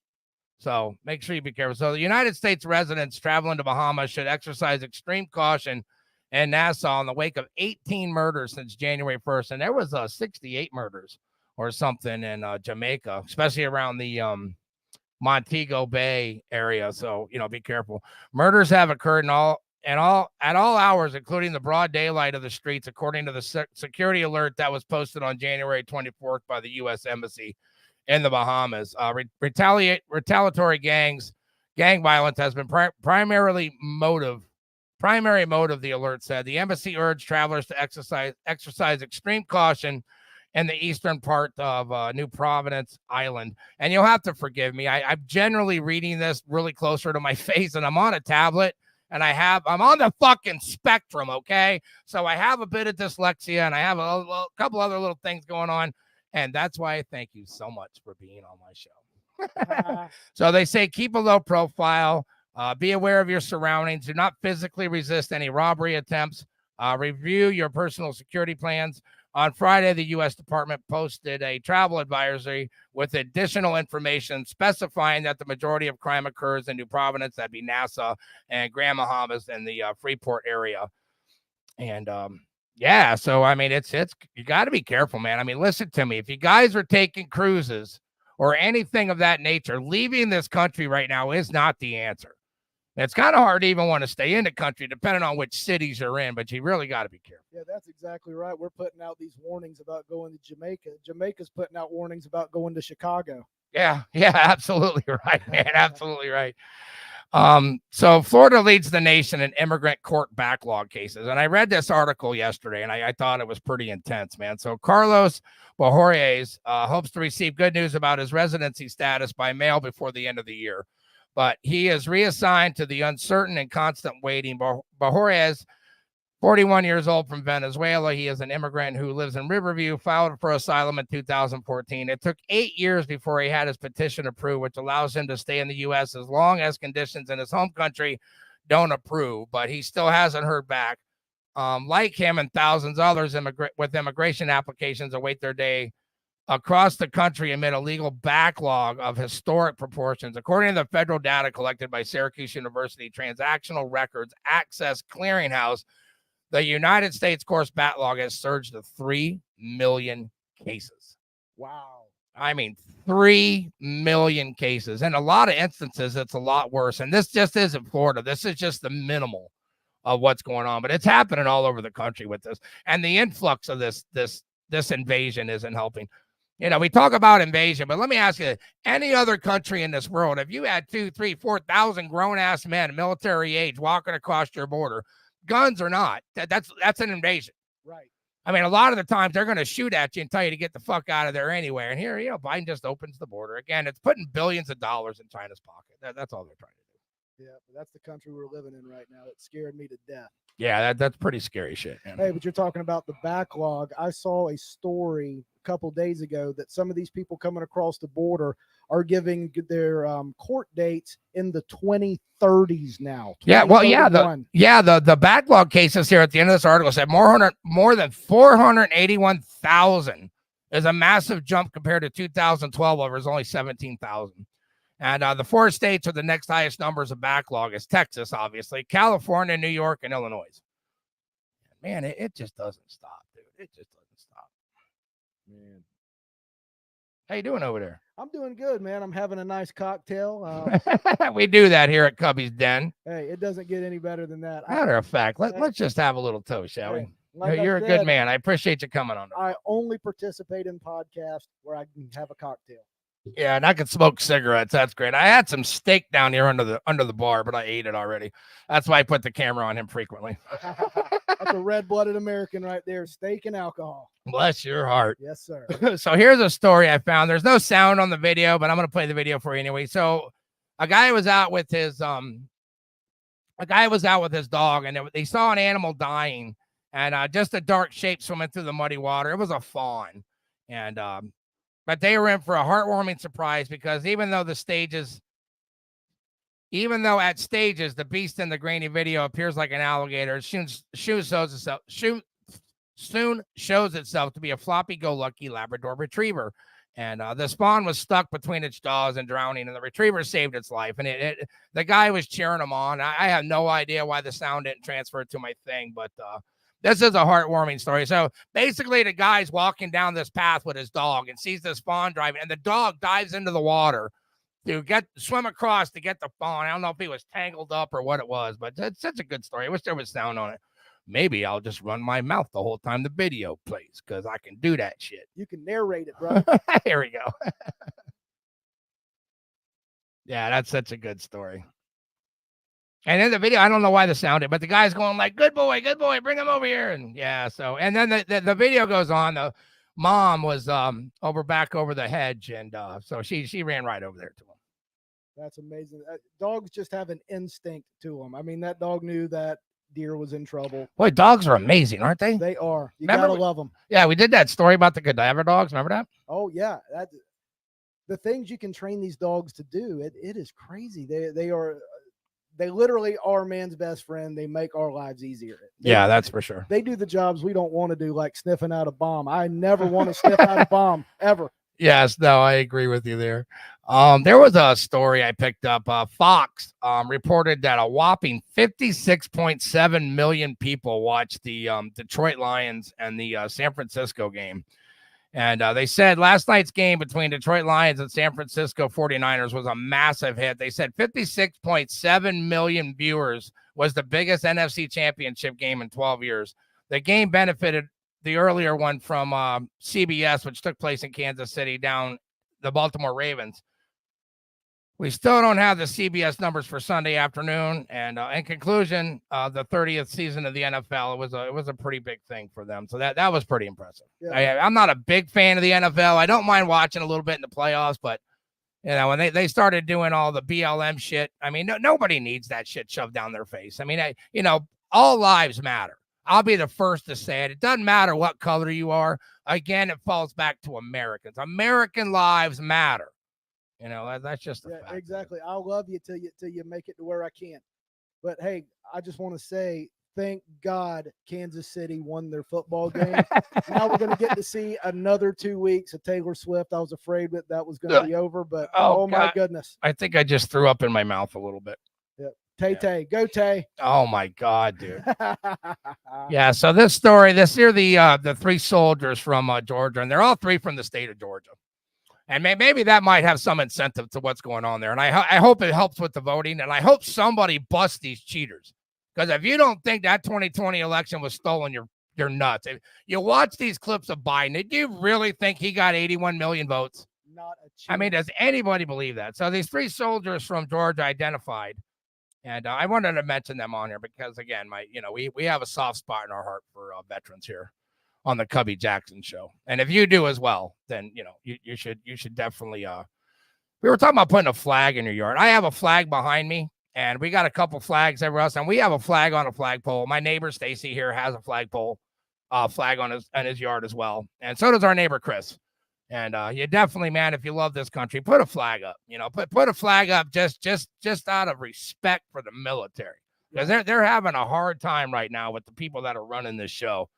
So make sure you be careful. So the United States residents traveling to Bahamas should exercise extreme caution in Nassau in the wake of 18 murders since January 1st. And there was 68 murders or something in Jamaica, especially around the Montego Bay area. So, be careful. Murders have occurred at all hours, including the broad daylight of the streets, according to the security alert that was posted on January 24th by the U.S. Embassy in the Bahamas. Retaliatory gang violence has been primary motive, the alert said. The embassy urged travelers to exercise extreme caution in the eastern part of New Providence Island. And you'll have to forgive me. I'm generally reading this really closer to my face, and I'm on a tablet, and I'm on the fucking spectrum, okay? So I have a bit of dyslexia, and I have a couple other little things going on, and that's why I thank you so much for being on my show. So they say keep a low profile, be aware of your surroundings, do not physically resist any robbery attempts, review your personal security plans. On Friday, the U.S. Department posted a travel advisory with additional information specifying that the majority of crime occurs in New Providence, that'd be Nassau, and Grand Bahamas and the Freeport area. And so I mean, it's you got to be careful, man. I mean, listen to me. If you guys are taking cruises or anything of that nature, leaving this country right now is not the answer. It's kind of hard to even want to stay in the country, depending on which cities you're in, but you really got to be careful. Yeah, that's exactly right. We're putting out these warnings about going to Jamaica. Jamaica's putting out warnings about going to Chicago. Yeah, absolutely right, man. Absolutely right. So Florida leads the nation in immigrant court backlog cases. And I read this article yesterday, and I thought it was pretty intense, man. So Carlos Bojorquez hopes to receive good news about his residency status by mail before the end of the year. But he is reassigned to the uncertain and constant waiting. Bojorquez, 41 years old, from Venezuela. He is an immigrant who lives in Riverview, filed for asylum in 2014. It took 8 years before he had his petition approved, which allows him to stay in the U.S. as long as conditions in his home country don't approve. But he still hasn't heard back. Like him and thousands others with immigration applications await their day across the country amid a legal backlog of historic proportions. According to the federal data collected by Syracuse University Transactional Records Access Clearinghouse, the United States course backlog has surged to 3 million cases. Wow. I mean, 3 million cases. In a lot of instances, it's a lot worse. And this just isn't Florida. This is just the minimal of what's going on. But it's happening all over the country with this. And the influx of this invasion isn't helping. We talk about invasion, but let me ask you, any other country in this world, if you had 2,000, 3,000, 4,000 grown-ass men, military age, walking across your border, guns or not, that's an invasion. Right. I mean, a lot of the times they're going to shoot at you and tell you to get the fuck out of there anyway. And here, Biden just opens the border. Again, it's putting billions of dollars in China's pocket. That's all they're trying to do. Yeah, but that's the country we're living in right now. It scared me to death. Yeah, that's pretty scary shit. Man. Hey, but you're talking about the backlog. I saw a story a couple days ago that some of these people coming across the border are giving their court dates in the 2030s now. Yeah, well, yeah, 2031. the backlog cases here at the end of this article said more than 481,000 is a massive jump compared to 2012, where it was only 17,000. And the 4 states with the next highest numbers of backlog is Texas, obviously, California, New York, and Illinois. Man, it just doesn't stop, dude. It just doesn't stop. Man. How you doing over there? I'm doing good, man. I'm having a nice cocktail. We do that here at Cubby's Den. Hey, it doesn't get any better than that. Matter of fact, let's just have a little toast, shall we? Like You're I a said, good man. I appreciate you coming on. I only participate in podcasts where I can have a cocktail. Yeah, and I could smoke cigarettes. That's great. I had some steak down here under the bar, but I ate it already. That's why I put the camera on him frequently. That's a red-blooded American right there. Steak and alcohol. Bless your heart. Yes, sir. So here's a story I found. There's no sound on the video, but I'm going to play the video for you anyway. So a guy was out with his dog, and they saw an animal dying, and just a dark shape swimming through the muddy water. It was a fawn, and but they were in for a heartwarming surprise, because even though at stages the beast in the grainy video appears like an alligator, it soon shows itself to be a floppy-go-lucky Labrador retriever. And the spawn was stuck between its jaws and drowning, and the retriever saved its life. And the guy was cheering him on. I have no idea why the sound didn't transfer to my thing, but this is a heartwarming story. So basically, the guy's walking down this path with his dog and sees this fawn driving, and the dog dives into the water to swim across to get the fawn. I don't know if he was tangled up or what it was, but it's such a good story. I wish there was sound on it. Maybe I'll just run my mouth the whole time the video plays, because I can do that shit. You can narrate it, bro. Here we go. Yeah, that's such a good story. And in the video, I don't know why the sound did, but the guy's going like, good boy, bring him over here. And yeah, so, and then the video goes on. The mom was back over the hedge, and so she ran right over there to him. That's amazing. Dogs just have an instinct to them. I mean, that dog knew that deer was in trouble. Boy, dogs are amazing, aren't they? They are. You gotta love them. Yeah, we did that story about the cadaver dogs. Remember that? Oh yeah, the things you can train these dogs to do. It is crazy. They literally are man's best friend. They make our lives easier. Yeah, that's for sure. They do the jobs we don't want to do, like sniffing out a bomb. I never want to sniff out a bomb ever. Yes, no, I agree with you there. There was a story I picked up. Fox reported that a whopping 56.7 million people watched the Detroit Lions and the San Francisco game. And they said last night's game between Detroit Lions and San Francisco 49ers was a massive hit. They said 56.7 million viewers was the biggest NFC championship game in 12 years. The game benefited the earlier one from CBS, which took place in Kansas City, down the Baltimore Ravens. We still don't have the CBS numbers for Sunday afternoon. And in conclusion, the 30th season of the NFL, it was a pretty big thing for them. So that was pretty impressive. Yeah. I'm not a big fan of the NFL. I don't mind watching a little bit in the playoffs, but when they started doing all the BLM shit, I mean, nobody needs that shit shoved down their face. I mean, all lives matter. I'll be the first to say it. It doesn't matter what color you are. Again, it falls back to Americans. American lives matter. That's just a fact. Exactly. I'll love you till you make it to where I can't. But hey, I just want to say, thank God Kansas City won their football game. Now we're going to get to see another 2 weeks of Taylor Swift. I was afraid that was going to be over, but oh my goodness. I think I just threw up in my mouth a little bit. Yep. Tay, go Tay. Oh my God, dude. Yeah. So this story, here the 3 soldiers from Georgia, and they're all 3 from the state of Georgia. And maybe that might have some incentive to what's going on there. And I hope it helps with the voting. And I hope somebody busts these cheaters. Because if you don't think that 2020 election was stolen, you're nuts. If you watch these clips of Biden, do you really think he got 81 million votes? Not a chance. I mean, does anybody believe that? So these 3 soldiers from Georgia identified. And I wanted to mention them on here because, again, we have a soft spot in our heart for veterans here on the Cubby Jaxon show. And if you do as well, then, you should definitely, we were talking about putting a flag in your yard. I have a flag behind me, and we got a couple flags everywhere else, and we have a flag on a flagpole. My neighbor Stacy here has a flag on his yard as well. And so does our neighbor Chris. And you definitely, man, if you love this country, put a flag up. Put a flag up just out of respect for the military, because they're having a hard time right now with the people that are running this show.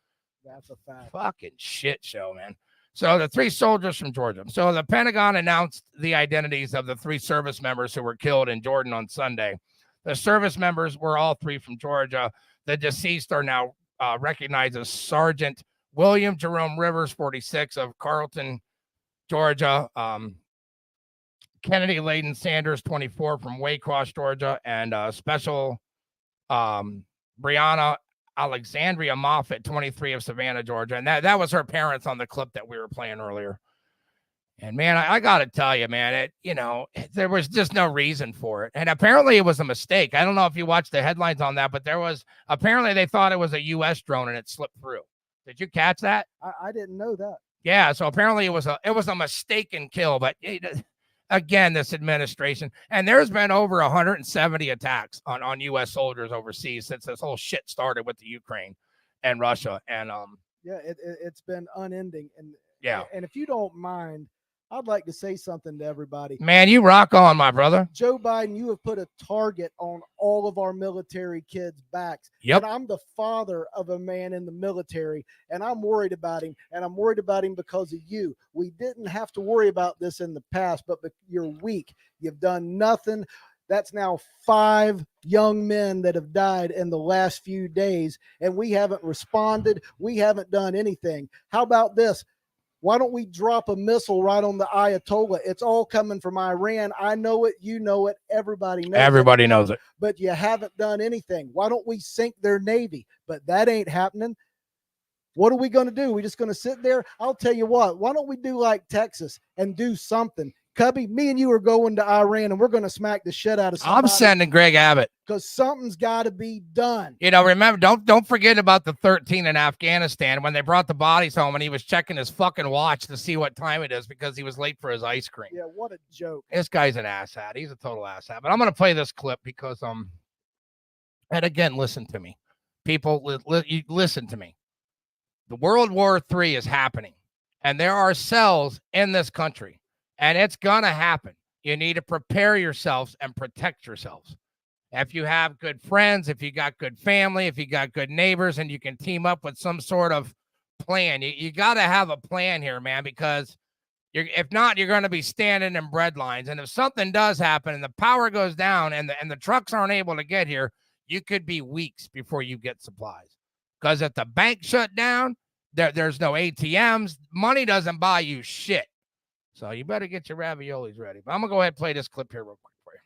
That's a fact. Fucking shit show, man. So the 3 soldiers from Georgia. So the Pentagon announced the identities of the 3 service members who were killed in Jordan on Sunday. The service members were all 3 from Georgia. The deceased are now recognized as Sergeant William Jerome Rivers, 46, of Carlton, Georgia. Kennedy Layden Sanders, 24, from Waycross, Georgia. And Special Brianna Alexandria Moffett, 23, of Savannah, Georgia. And that was her parents on the clip that we were playing earlier. And man, I got to tell you, man, there was just no reason for it. And apparently it was a mistake. I don't know if you watched the headlines on that, but apparently they thought it was a U.S. drone and it slipped through. Did you catch that? I didn't know that. Yeah. So apparently it was a mistaken kill, but again, this administration, and there's been over 170 attacks on U.S. soldiers overseas since this whole shit started with the Ukraine and Russia. And yeah, it's been unending. And yeah, and if you don't mind, I'd like to say something to everybody. Man, you rock on, my brother. Joe Biden, you have put a target on all of our military kids' backs. Yep. And I'm the father of a man in the military, and I'm worried about him. And I'm worried about him because of you. We didn't have to worry about this in the past, but you're weak. You've done nothing. That's now 5 young men that have died in the last few days, and we haven't responded. We haven't done anything. How about this? Why don't we drop a missile right on the Ayatollah? It's all coming from Iran. I know it. You know it. Everybody knows it. Everybody knows it. But you haven't done anything. Why don't we sink their Navy? But that ain't happening. What are we going to do? We just going to sit there? I'll tell you what. Why don't we do like Texas and do something? Cubby, me and you are going to Iran, and we're going to smack the shit out of somebody. I'm sending Greg Abbott. Because something's got to be done. Remember, don't forget about the 13 in Afghanistan when they brought the bodies home and he was checking his fucking watch to see what time it is because he was late for his ice cream. Yeah, what a joke. This guy's an asshat. He's a total asshat. But I'm going to play this clip because, and again, listen to me. People, listen to me. The World War III is happening, and there are cells in this country. And it's going to happen. You need to prepare yourselves and protect yourselves. If you have good friends, if you got good family, if you got good neighbors, and you can team up with some sort of plan, you got to have a plan here, man, because if not, you're going to be standing in bread lines. And if something does happen and the power goes down and the trucks aren't able to get here, you could be weeks before you get supplies. Because if the bank shut down, there's no ATMs. Money doesn't buy you shit. So you better get your raviolis ready. But I'm going to go ahead and play this clip here real quick for you.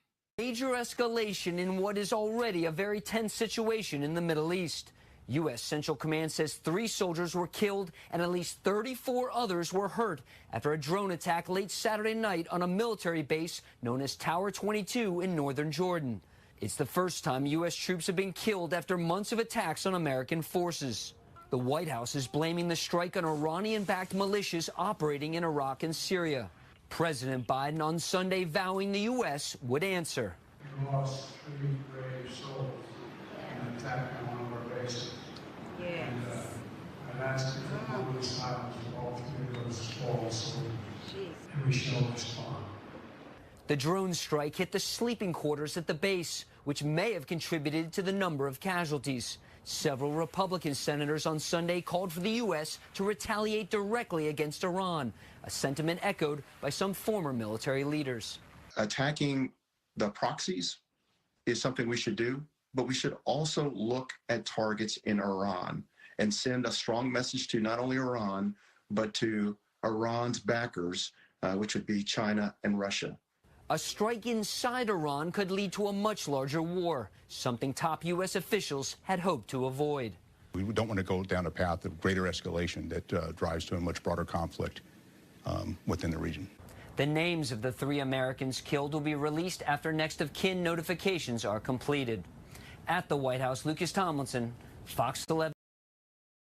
Major escalation in what is already a very tense situation in the Middle East. U.S. Central Command says 3 soldiers were killed and at least 34 others were hurt after a drone attack late Saturday night on a military base known as Tower 22 in northern Jordan. It's the first time U.S. troops have been killed after months of attacks on American forces. The White House is blaming the strike on Iranian-backed militias operating in Iraq and Syria. President Biden on Sunday vowing the U.S. would answer. We lost 3 brave souls in an attack on one of our bases. Yes. And I've asked you for moment of silence for all 3 of those fallen soldiers. And we shall respond. The drone strike hit the sleeping quarters at the base, which may have contributed to the number of casualties. Several Republican senators on Sunday called for the U.S. to retaliate directly against Iran, a sentiment echoed by some former military leaders. Attacking the proxies is something we should do, but we should also look at targets in Iran and send a strong message to not only Iran, but to Iran's backers, which would be China and Russia. A strike inside Iran could lead to a much larger war, something top U.S. officials had hoped to avoid. We don't want to go down a path of greater escalation that drives to a much broader conflict within the region. The names of the 3 Americans killed will be released after next of kin notifications are completed. At the White House, Lucas Tomlinson, Fox 11.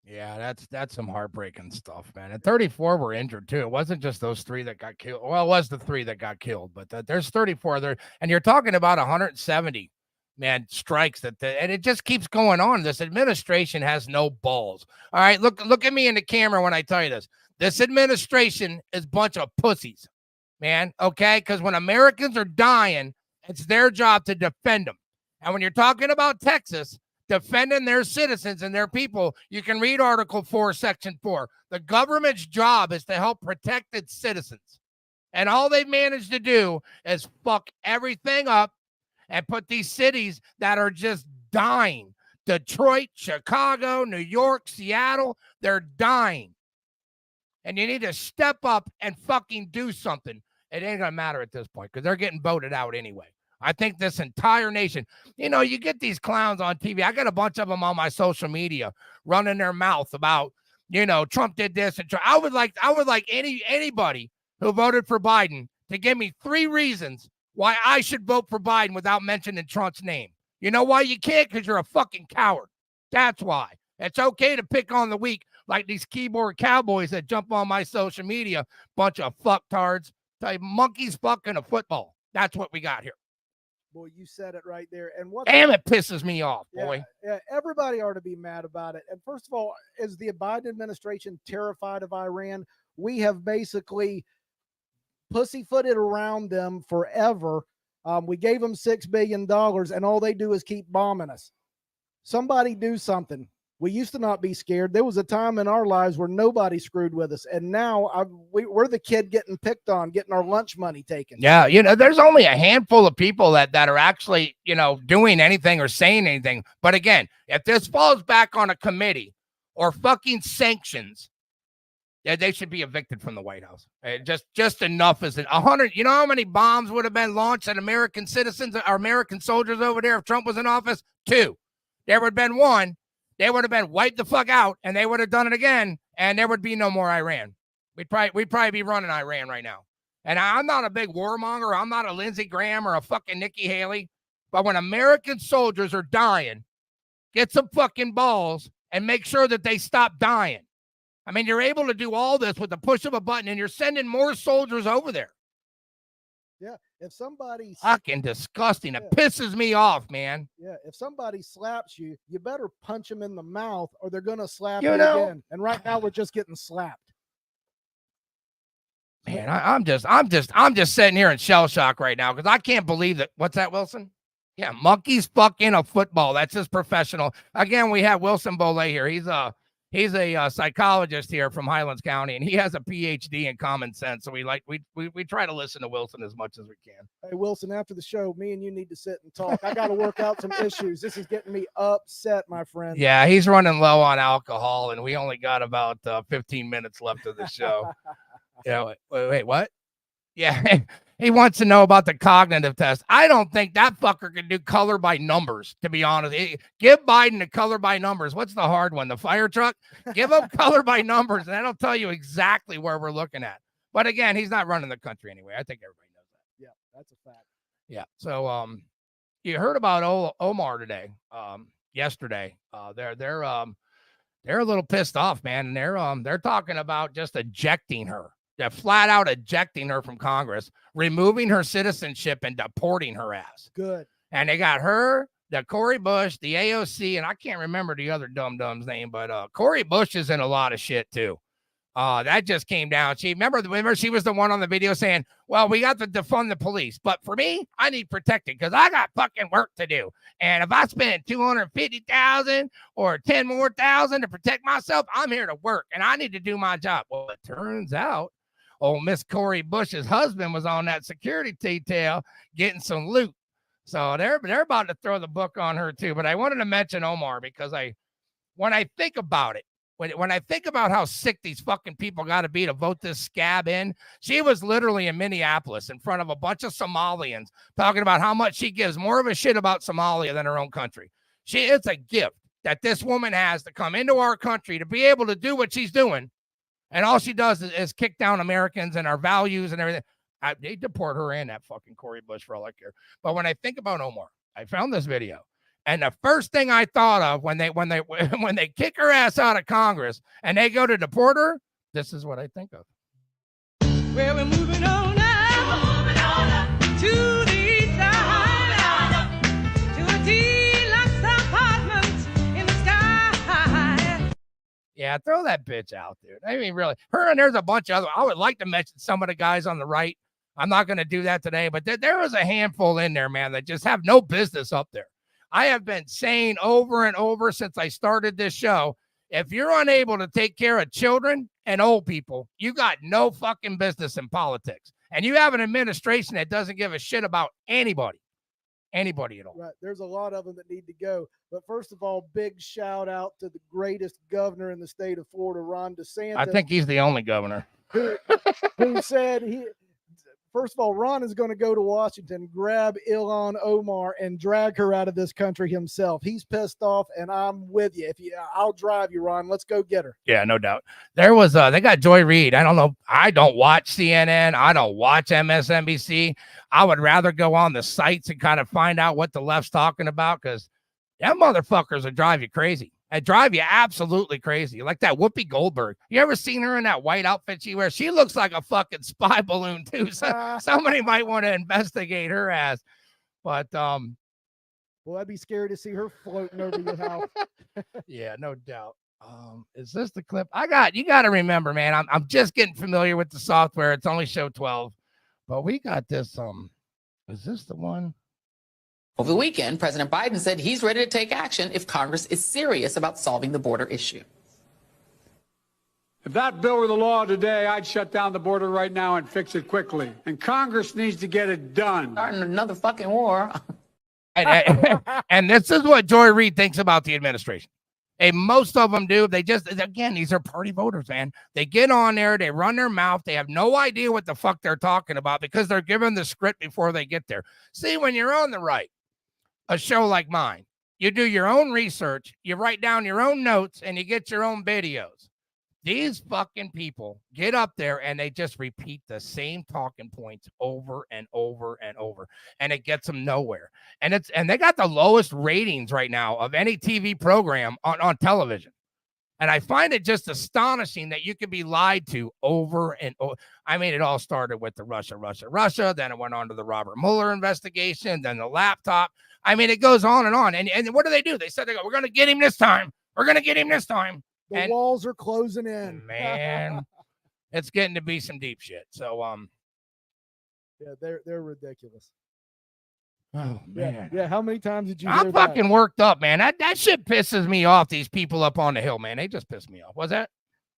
Yeah, that's some heartbreaking stuff, man. And 34 were injured too. It wasn't just those 3 that got killed. Well, it was the 3 that got killed, but there's 34 there, and you're talking about 170 man, strikes and it just keeps going on. This administration has no balls. All right, look at me in the camera when I tell you this. This administration is a bunch of pussies, man, okay? Because when Americans are dying, it's their job to defend them. And when you're talking about Texas defending their citizens and their people, you can read Article 4, Section 4. The government's job is to help protect its citizens. And all they've managed to do is fuck everything up and put these cities that are just dying. Detroit, Chicago, New York, Seattle, they're dying. And you need to step up and fucking do something. It ain't going to matter at this point because they're getting voted out anyway. I think this entire nation, you get these clowns on TV. I got a bunch of them on my social media running their mouth about, Trump did this. And Trump. I would like anybody who voted for Biden to give me 3 reasons why I should vote for Biden without mentioning Trump's name. You know why you can't? Because you're a fucking coward. That's why. It's okay to pick on the weak like these keyboard cowboys that jump on my social media. Bunch of fucktards. Tell you, monkeys fucking a football. That's what we got here. Boy, you said it right there. And what? Damn, it pisses me off, boy. Yeah, everybody ought to be mad about it. And first of all, is the Biden administration terrified of Iran? We have basically pussyfooted around them forever. We gave them $6 billion, and all they do is keep bombing us. Somebody do something. We used to not be scared. There was a time in our lives where nobody screwed with us, and now we're the kid getting picked on, getting our lunch money taken. Yeah, there's only a handful of people that are actually, doing anything or saying anything. But again, if this falls back on a committee or fucking sanctions, yeah, they should be evicted from the White House. Just enough is 100. You know how many bombs would have been launched at American citizens or American soldiers over there if Trump was in office? 2. There would have been 1. They would have been wiped the fuck out, and they would have done it again, and there would be no more Iran. We'd probably be running Iran right now. And I'm not a big warmonger. I'm not a Lindsey Graham or a fucking Nikki Haley. But when American soldiers are dying, get some fucking balls and make sure that they stop dying. I mean, you're able to do all this with the push of a button, and you're sending more soldiers over there. Yeah, if somebody fucking disgusting, it pisses me off, man. Yeah, if somebody slaps you, you better punch them in the mouth, or they're gonna slap you again. And right now, we're just getting slapped. Man, I'm just sitting here in shell shock right now because I can't believe that. What's that, Wilson? Yeah, monkeys fucking a football. That's his professional. Again, we have Wilson Bolay here. He's a psychologist here from Highlands County, and he has a PhD in common sense. So we try to listen to Wilson as much as we can. Hey, Wilson, after the show, me and you need to sit and talk. I got to work out some issues. This is getting me upset, my friend. Yeah, he's running low on alcohol, and we only got about 15 minutes left of the show. Wait, what? Yeah, he wants to know about the cognitive test. I don't think that fucker can do color by numbers, to be honest. Give Biden the color by numbers. What's the hard one? The fire truck? Give him color by numbers, and that'll tell you exactly where we're looking at. But again, he's not running the country anyway. I think everybody knows that. Yeah, that's a fact. Yeah. So you heard about Omar today, yesterday. They're a little pissed off, man, and they're talking about just ejecting her. They're flat out ejecting her from Congress, removing her citizenship and deporting her ass. Good. And they got her, the Cori Bush, the AOC, and I can't remember the other dum-dum's name, but Cori Bush is in a lot of shit too. That just came down. Remember she was the one on the video saying, well, we got to defund the police. But for me, I need protecting because I got fucking work to do. And if I spend $250,000 or $10,000 more to protect myself, I'm here to work and I need to do my job. Well, it turns out, Miss Cori Bush's husband was on that security detail getting some loot. So they're about to throw the book on her too. But I wanted to mention Omar because when I think about it, when I think about how sick these fucking people got to be to vote this scab in, she was literally in Minneapolis in front of a bunch of Somalians talking about how much she gives more of a shit about Somalia than her own country. It's a gift that this woman has to come into our country to be able to do what she's doing. And all she does is kick down Americans and our values and everything. They deport her and that fucking Cori Bush for all I care. But when I think about Omar, I found this video. And the first thing I thought of when they kick her ass out of Congress and they go to deport her, this is what I think of. Well, we're moving on now to the east side, to a Yeah, throw that bitch out, dude. I mean, really. Her and there's a bunch of other. I would like to mention some of the guys on the right. I'm not going to do that today, but there was a handful in there, man, that just have no business up there. I have been saying over and over since I started this show, if you're unable to take care of children and old people, you got no fucking business in politics. And you have an administration that doesn't give a shit about anybody at all. Right. There's a lot of them that need to go. But first of all, big shout out to the greatest governor in the state of Florida, Ron DeSantis. I think he's the only governor. Who said first of all, Ron is going to go to Washington, grab Ilhan Omar, and drag her out of this country himself. He's pissed off, and I'm with you. I'll drive you, Ron. Let's go get her. Yeah, no doubt. There was they got Joy Reid. I don't know. I don't watch CNN. I don't watch MSNBC. I would rather go on the sites and kind of find out what the left's talking about, because them motherfuckers will drive you crazy. They drive you absolutely crazy. Like that Whoopi Goldberg. You ever seen her in that white outfit she wears? She looks like a fucking spy balloon too. So somebody might want to investigate her ass. But well, I'd be scared to see her floating over your house. Yeah, no doubt. Is this the clip? You got to remember, man, I'm just getting familiar with the software. It's only show 12, but we got this. Is this the one? Over the weekend, President Biden said he's ready to take action if Congress is serious about solving the border issue. If that bill were the law today, I'd shut down the border right now and fix it quickly. And Congress needs to get it done. Starting another fucking war. And this is what Joy Reid thinks about the administration. And most of them do. They just, again, these are party voters, man. They get on there, they run their mouth. They have no idea what the fuck they're talking about because they're given the script before they get there. See, when you're on the right, a show like mine, you do your own research, you write down your own notes, and you get your own videos. These fucking people get up there and they just repeat the same talking points over and over and over, and it gets them nowhere. And they got the lowest ratings right now of any TV program on television. And I find it just astonishing that you can be lied to over and over. I mean, it all started with the Russia. Then it went on to the Robert Mueller investigation, then the laptop. I mean, it goes on and on. And what do? They said, we're going to get him this time. We're going to get him this time. The walls are closing in. Man, it's getting to be some deep shit. So, yeah, they're ridiculous. Oh, man. Yeah. How many times did you hear I'm fucking worked up, man. That shit pisses me off, these people up on the Hill, man. They just piss me off. What's that?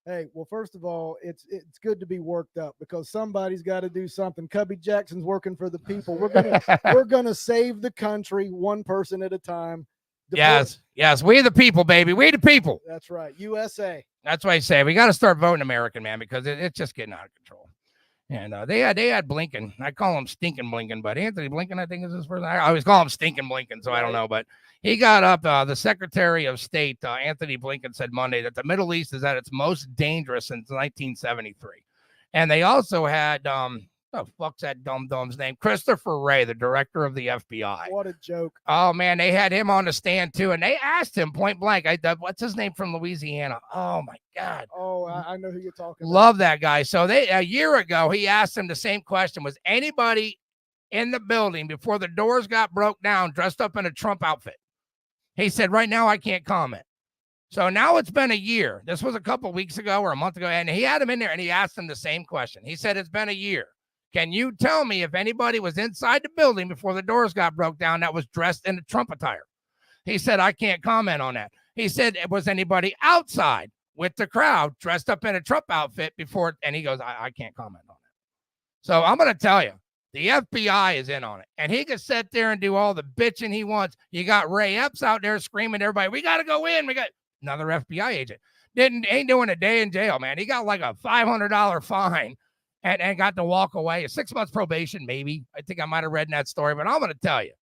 Hey, well, first of all, it's good to be worked up because somebody's got to do something. Cubby Jaxon's working for the people. We're gonna save the country one person at a time. Yes. We the people, baby. We the people. That's right. USA. That's why I say we got to start voting American, man, because it's just getting out of control. And they had Blinken. I call him Stinking Blinken, but Anthony Blinken, I think is his first name. I always call him Stinking Blinken, so I don't know. But he got up. The Secretary of State, Anthony Blinken, said Monday that the Middle East is at its most dangerous since 1973. And they also had, the fuck's that dumb-dumb's name? Christopher Wray, the director of the FBI. What a joke. Oh, man, they had him on the stand, too. And they asked him point blank, what's his name from Louisiana? Oh, my God. Oh, I know who you're talking about. Love that guy. So a year ago, he asked him the same question. Was anybody in the building before the doors got broke down dressed up in a Trump outfit? He said, right now, I can't comment. So now it's been a year. This was a couple weeks ago or a month ago. And he had him in there and he asked him the same question. He said, it's been a year. Can you tell me if anybody was inside the building before the doors got broke down that was dressed in a Trump attire? He said, I can't comment on that. He said, was anybody outside with the crowd dressed up in a Trump outfit before? And he goes, I can't comment on that. So I'm going to tell you, the FBI is in on it. And he can sit there and do all the bitching he wants. You got Ray Epps out there screaming to everybody, we got to go in. We got another FBI agent. Ain't doing a day in jail, man. He got like a $500 fine. And got to walk away. 6 months probation, maybe. I think I might have read in that story, but I'm going to tell you,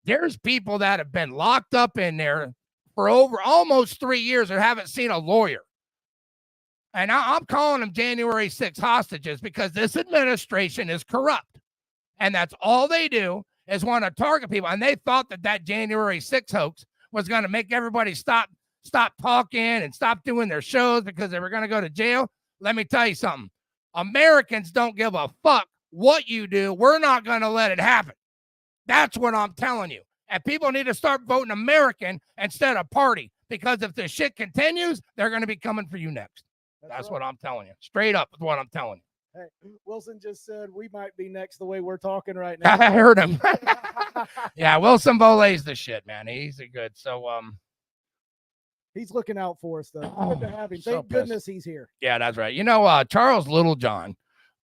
there's people that have been locked up in there for over almost 3 years and haven't seen a lawyer. And I'm calling them January 6 hostages because this administration is corrupt. And that's all they do is want to target people. And they thought that January 6 hoax was going to make everybody stop talking and stop doing their shows because they were going to go to jail. Let me tell you something. Americans don't give a fuck what you do. We're not going to let it happen. That's what I'm telling you. And people need to start voting American instead of party because if this shit continues, they're going to be coming for you next. That's what I'm telling you. Straight up is what I'm telling you. Hey, Wilson just said we might be next the way we're talking right now. I heard him. Yeah, Wilson Vole's the shit, man. He's a good. So he's looking out for us though. Good to have him. So Thank goodness he's here. Yeah, that's right. You know, Charles Littlejohn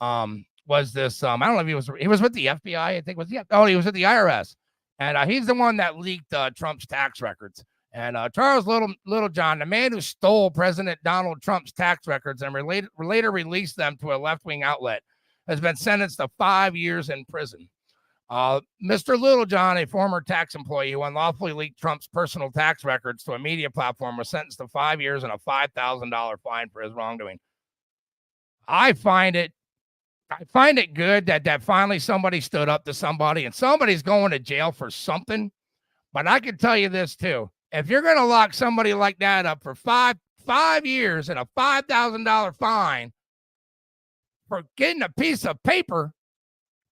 was this. I don't know if he was with the FBI. I think he was with the IRS, and he's the one that leaked Trump's tax records. And Charles Littlejohn, the man who stole President Donald Trump's tax records and later released them to a left-wing outlet, has been sentenced to 5 years in prison. Mr. Littlejohn, a former tax employee who unlawfully leaked Trump's personal tax records to a media platform, was sentenced to 5 years and a $5,000 fine for his wrongdoing. I find it good that finally somebody stood up to somebody and somebody's going to jail for something. But I can tell you this too. If you're going to lock somebody like that up for five years and a $5,000 fine for getting a piece of paper,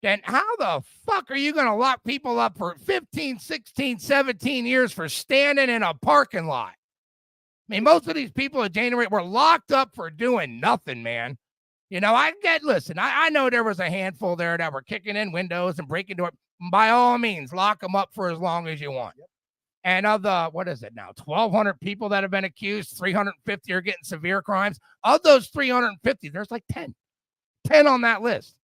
then how the fuck are you going to lock people up for 15, 16, 17 years for standing in a parking lot? I mean, most of these people in January were locked up for doing nothing, man. You know, I know there was a handful there that were kicking in windows and breaking doors. By all means, lock them up for as long as you want. Yep. And of the, 1,200 people that have been accused, 350 are getting severe crimes. Of those 350, there's like 10 on that list.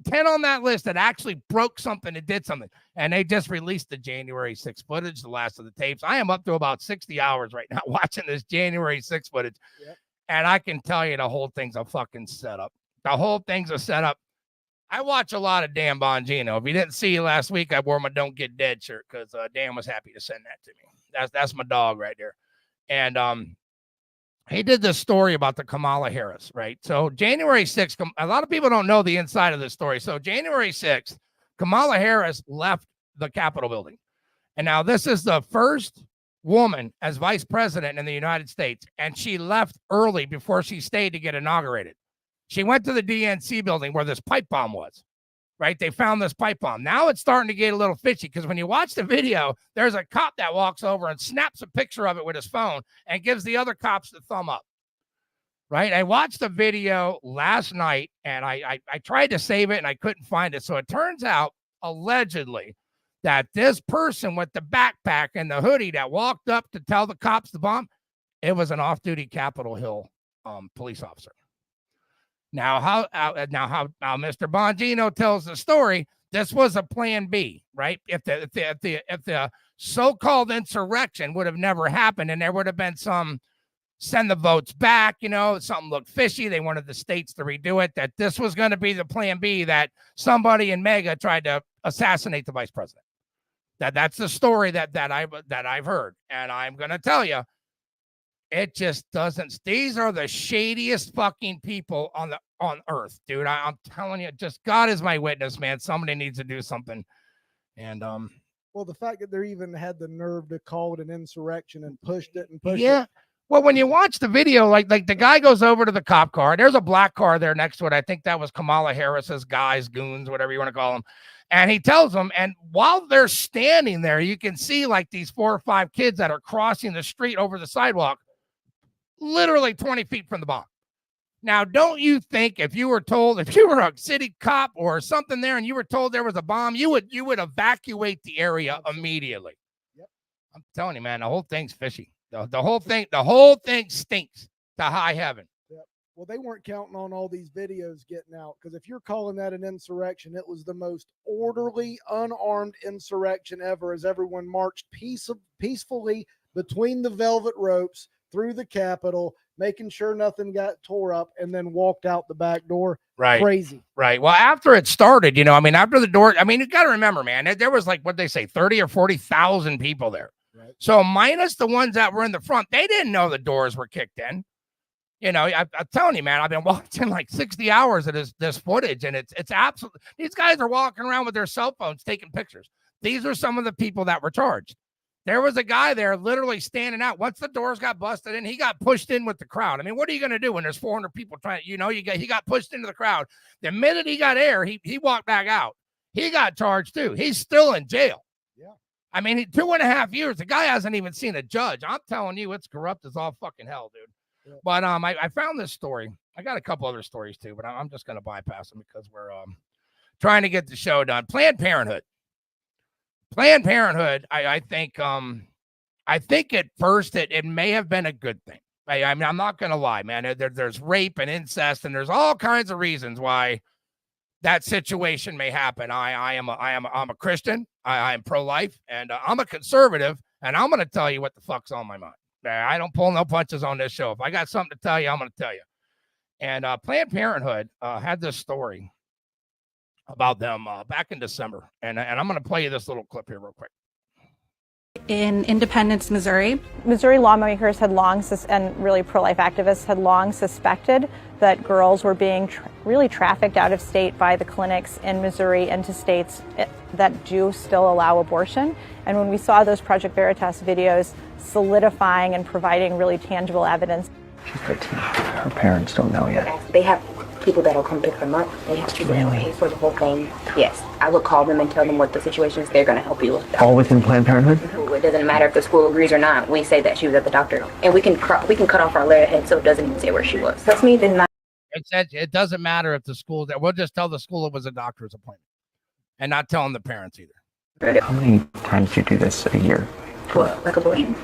10 on that list that actually broke something and did something. And they just released the January 6 footage, the last of the tapes. I am up to about 60 hours right now watching this January 6 footage. Yep. And I can tell you the whole thing's a fucking setup. The whole thing's a setup. I watch a lot of Dan Bongino. If you didn't see last week, I wore my Don't Get Dead shirt because Dan was happy to send that to me. That's my dog right there. And he did this story about the Kamala Harris, right? So January 6th, a lot of people don't know the inside of this story. So January 6th, Kamala Harris left the Capitol building. And now this is the first woman as vice president in the United States. And she left early before she stayed to get inaugurated. She went to the DNC building where this pipe bomb was, right? They found this pipe bomb. Now it's starting to get a little fishy because when you watch the video, there's a cop that walks over and snaps a picture of it with his phone and gives the other cops the thumb up, right? I watched the video last night and I tried to save it and I couldn't find it. So it turns out, allegedly, that this person with the backpack and the hoodie that walked up to tell the cops the bomb, it was an off-duty Capitol Hill police officer. Now, how Mr. Bongino tells the story, this was a plan B, right? If the so-called insurrection would have never happened and there would have been some send the votes back, something looked fishy. They wanted the states to redo it, that this was going to be the plan B, that somebody in MAGA tried to assassinate the vice president. That's the story that I've heard. And I'm going to tell you, it just doesn't. These are the shadiest fucking people on earth, dude. I'm telling you, just God is my witness, man. Somebody needs to do something. And well, the fact that they even had the nerve to call it an insurrection and pushed it. Well, when you watch the video, like the guy goes over to the cop car. There's a black car there next to it. I think that was Kamala Harris's guys, goons, whatever you want to call them. And he tells them, and while they're standing there, you can see like these 4 or 5 kids that are crossing the street over the sidewalk, literally 20 feet from the bomb. Now, don't you think if you were a city cop or something there and you were told there was a bomb, you would evacuate the area immediately? Yep. I'm telling you, man, the whole thing's fishy. The whole thing stinks to high heaven. Yep. Well, they weren't counting on all these videos getting out, because if you're calling that an insurrection, it was the most orderly, unarmed insurrection ever, as everyone marched peacefully between the velvet ropes through the Capitol, making sure nothing got tore up, and then walked out the back door. Right. Crazy. Right. Well, after it started, after the door, you got to remember, man, there was like, what they say, 30 or 40,000 people there. Right. So minus the ones that were in the front, they didn't know the doors were kicked in. I'm telling you, man, I've been watching like 60 hours of this footage, and it's absolutely, these guys are walking around with their cell phones taking pictures. These are some of the people that were charged. There was a guy there literally standing out. Once the doors got busted in, he got pushed in with the crowd. I mean, what are you going to do when there's 400 people trying? He got pushed into the crowd. The minute he got air, he walked back out. He got charged too. He's still in jail. Yeah. I mean, 2.5 years. The guy hasn't even seen a judge. I'm telling you, it's corrupt as all fucking hell, dude. Yeah. But I found this story. I got a couple other stories too, but I'm just gonna bypass them because we're trying to get the show done. Planned Parenthood. I think at first it may have been a good thing. I mean, I'm not gonna lie, man. There's rape and incest, and there's all kinds of reasons why that situation may happen. I'm a Christian. I am pro-life, and I'm a conservative, and I'm gonna tell you what the fuck's on my mind. I don't pull no punches on this show. If I got something to tell you, I'm gonna tell you. And Planned Parenthood had this story about them back in December, and I'm gonna play you this little clip here real quick. In Independence, Missouri. Missouri lawmakers had long, and really pro-life activists had long suspected that girls were being really trafficked out of state by the clinics in Missouri into states that do still allow abortion. And when we saw those Project Veritas videos solidifying and providing really tangible evidence. She's 13. Her parents don't know yet. They have people that'll come pick them up. They have people that pay for the whole thing. Yes, I would call them and tell them what the situation is. They're going to help you with that. All within Planned Parenthood? It doesn't matter if the school agrees or not. We say that she was at the doctor, and we can cut off our letterhead so it doesn't even say where she was. That's me. Then not. It said it doesn't matter if the school. We'll just tell the school it was a doctor's appointment, and not telling the parents either. How many times do you do this a year? What, like abortion?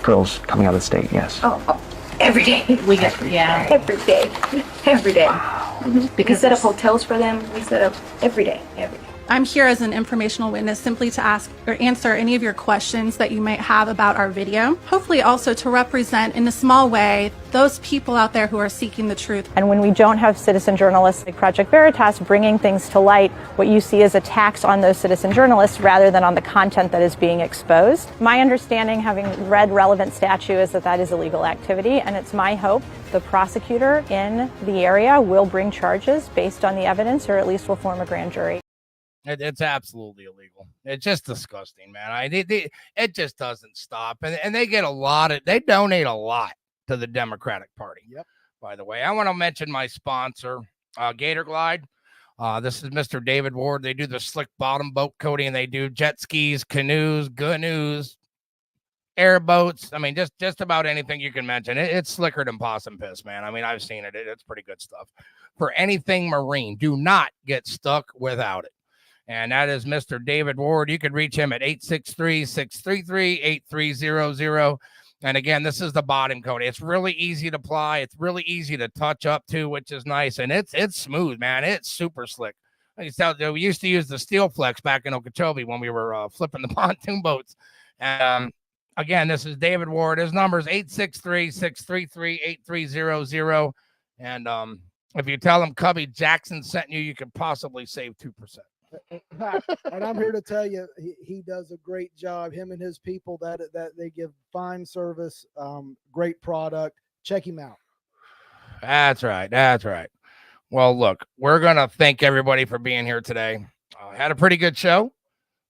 Girls coming out of the state, yes. Oh, every day. We get, yeah. Every day. Every day. Mm-hmm. Because we set up hotels for them. We set up every day. I'm here as an informational witness simply to ask or answer any of your questions that you might have about our video. Hopefully also to represent in a small way those people out there who are seeking the truth. And when we don't have citizen journalists like Project Veritas bringing things to light, what you see is attacks on those citizen journalists rather than on the content that is being exposed. My understanding, having read relevant statute, is that that is illegal activity, and it's my hope the prosecutor in the area will bring charges based on the evidence, or at least will form a grand jury. It's absolutely illegal. It's just disgusting, man. It just doesn't stop. And they get they donate a lot to the Democratic Party. Yep. By the way, I want to mention my sponsor, Gator Glide. This is Mr. David Ward. They do the slick bottom boat coating. They do jet skis, canoes, canoes, airboats. I mean, just about anything you can mention. It's slicker than possum piss, man. I mean, I've seen it. It's pretty good stuff. For anything marine, do not get stuck without it. And that is Mr. David Ward. You can reach him at 863-633-8300. And again, this is the bottom coat. It's really easy to apply. It's really easy to touch up too, which is nice. And it's smooth, man. It's super slick. We used to use the Steel Flex back in Okeechobee when we were flipping the pontoon boats. And again, this is David Ward. His number is 863-633-8300. And if you tell him Cubby Jaxon sent you, you could possibly save 2%. And I'm here to tell you, he does a great job. Him and his people, that they give fine service, great product. Check him out. That's right. Well, look, we're gonna thank everybody for being here today. Had a pretty good show.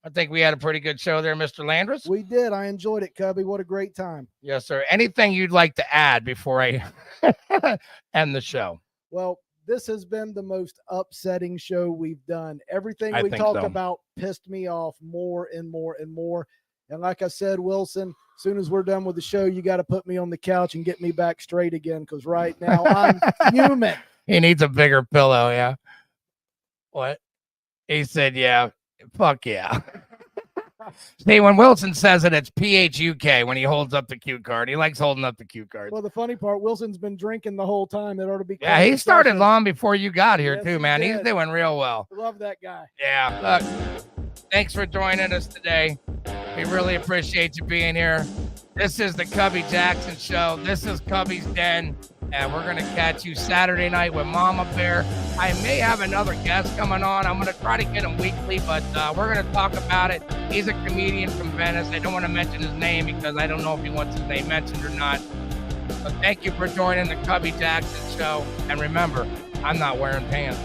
I think we had a pretty good show there, Mr. Landris. We did. I enjoyed it, Cubby. What a great time. Yes, sir. Anything you'd like to add before I end the show? Well, this has been the most upsetting show we've done. Everything we talked about pissed me off more and more and more. And like I said, Wilson, as soon as we're done with the show, you got to put me on the couch and get me back straight again, because right now I'm fuming. He needs a bigger pillow, yeah. What? He said, yeah. Fuck yeah. See, when Wilson says it, it's PHUK when he holds up the cue card. He likes holding up the cue card. Well, the funny part, Wilson's been drinking the whole time. It ought to be. Yeah, he started long before you got here, too, man. He's doing real well. Love that guy. Yeah. Look, thanks for joining us today. We really appreciate you being here. This is the Cubby Jaxon Show. This is Cubby's Den. And we're going to catch you Saturday night with Mama Bear. I may have another guest coming on. I'm going to try to get him weekly, but we're going to talk about it. He's a comedian from Venice. I don't want to mention his name because I don't know if he wants his name mentioned or not. But thank you for joining the Cubby Jaxon Show. And remember, I'm not wearing pants.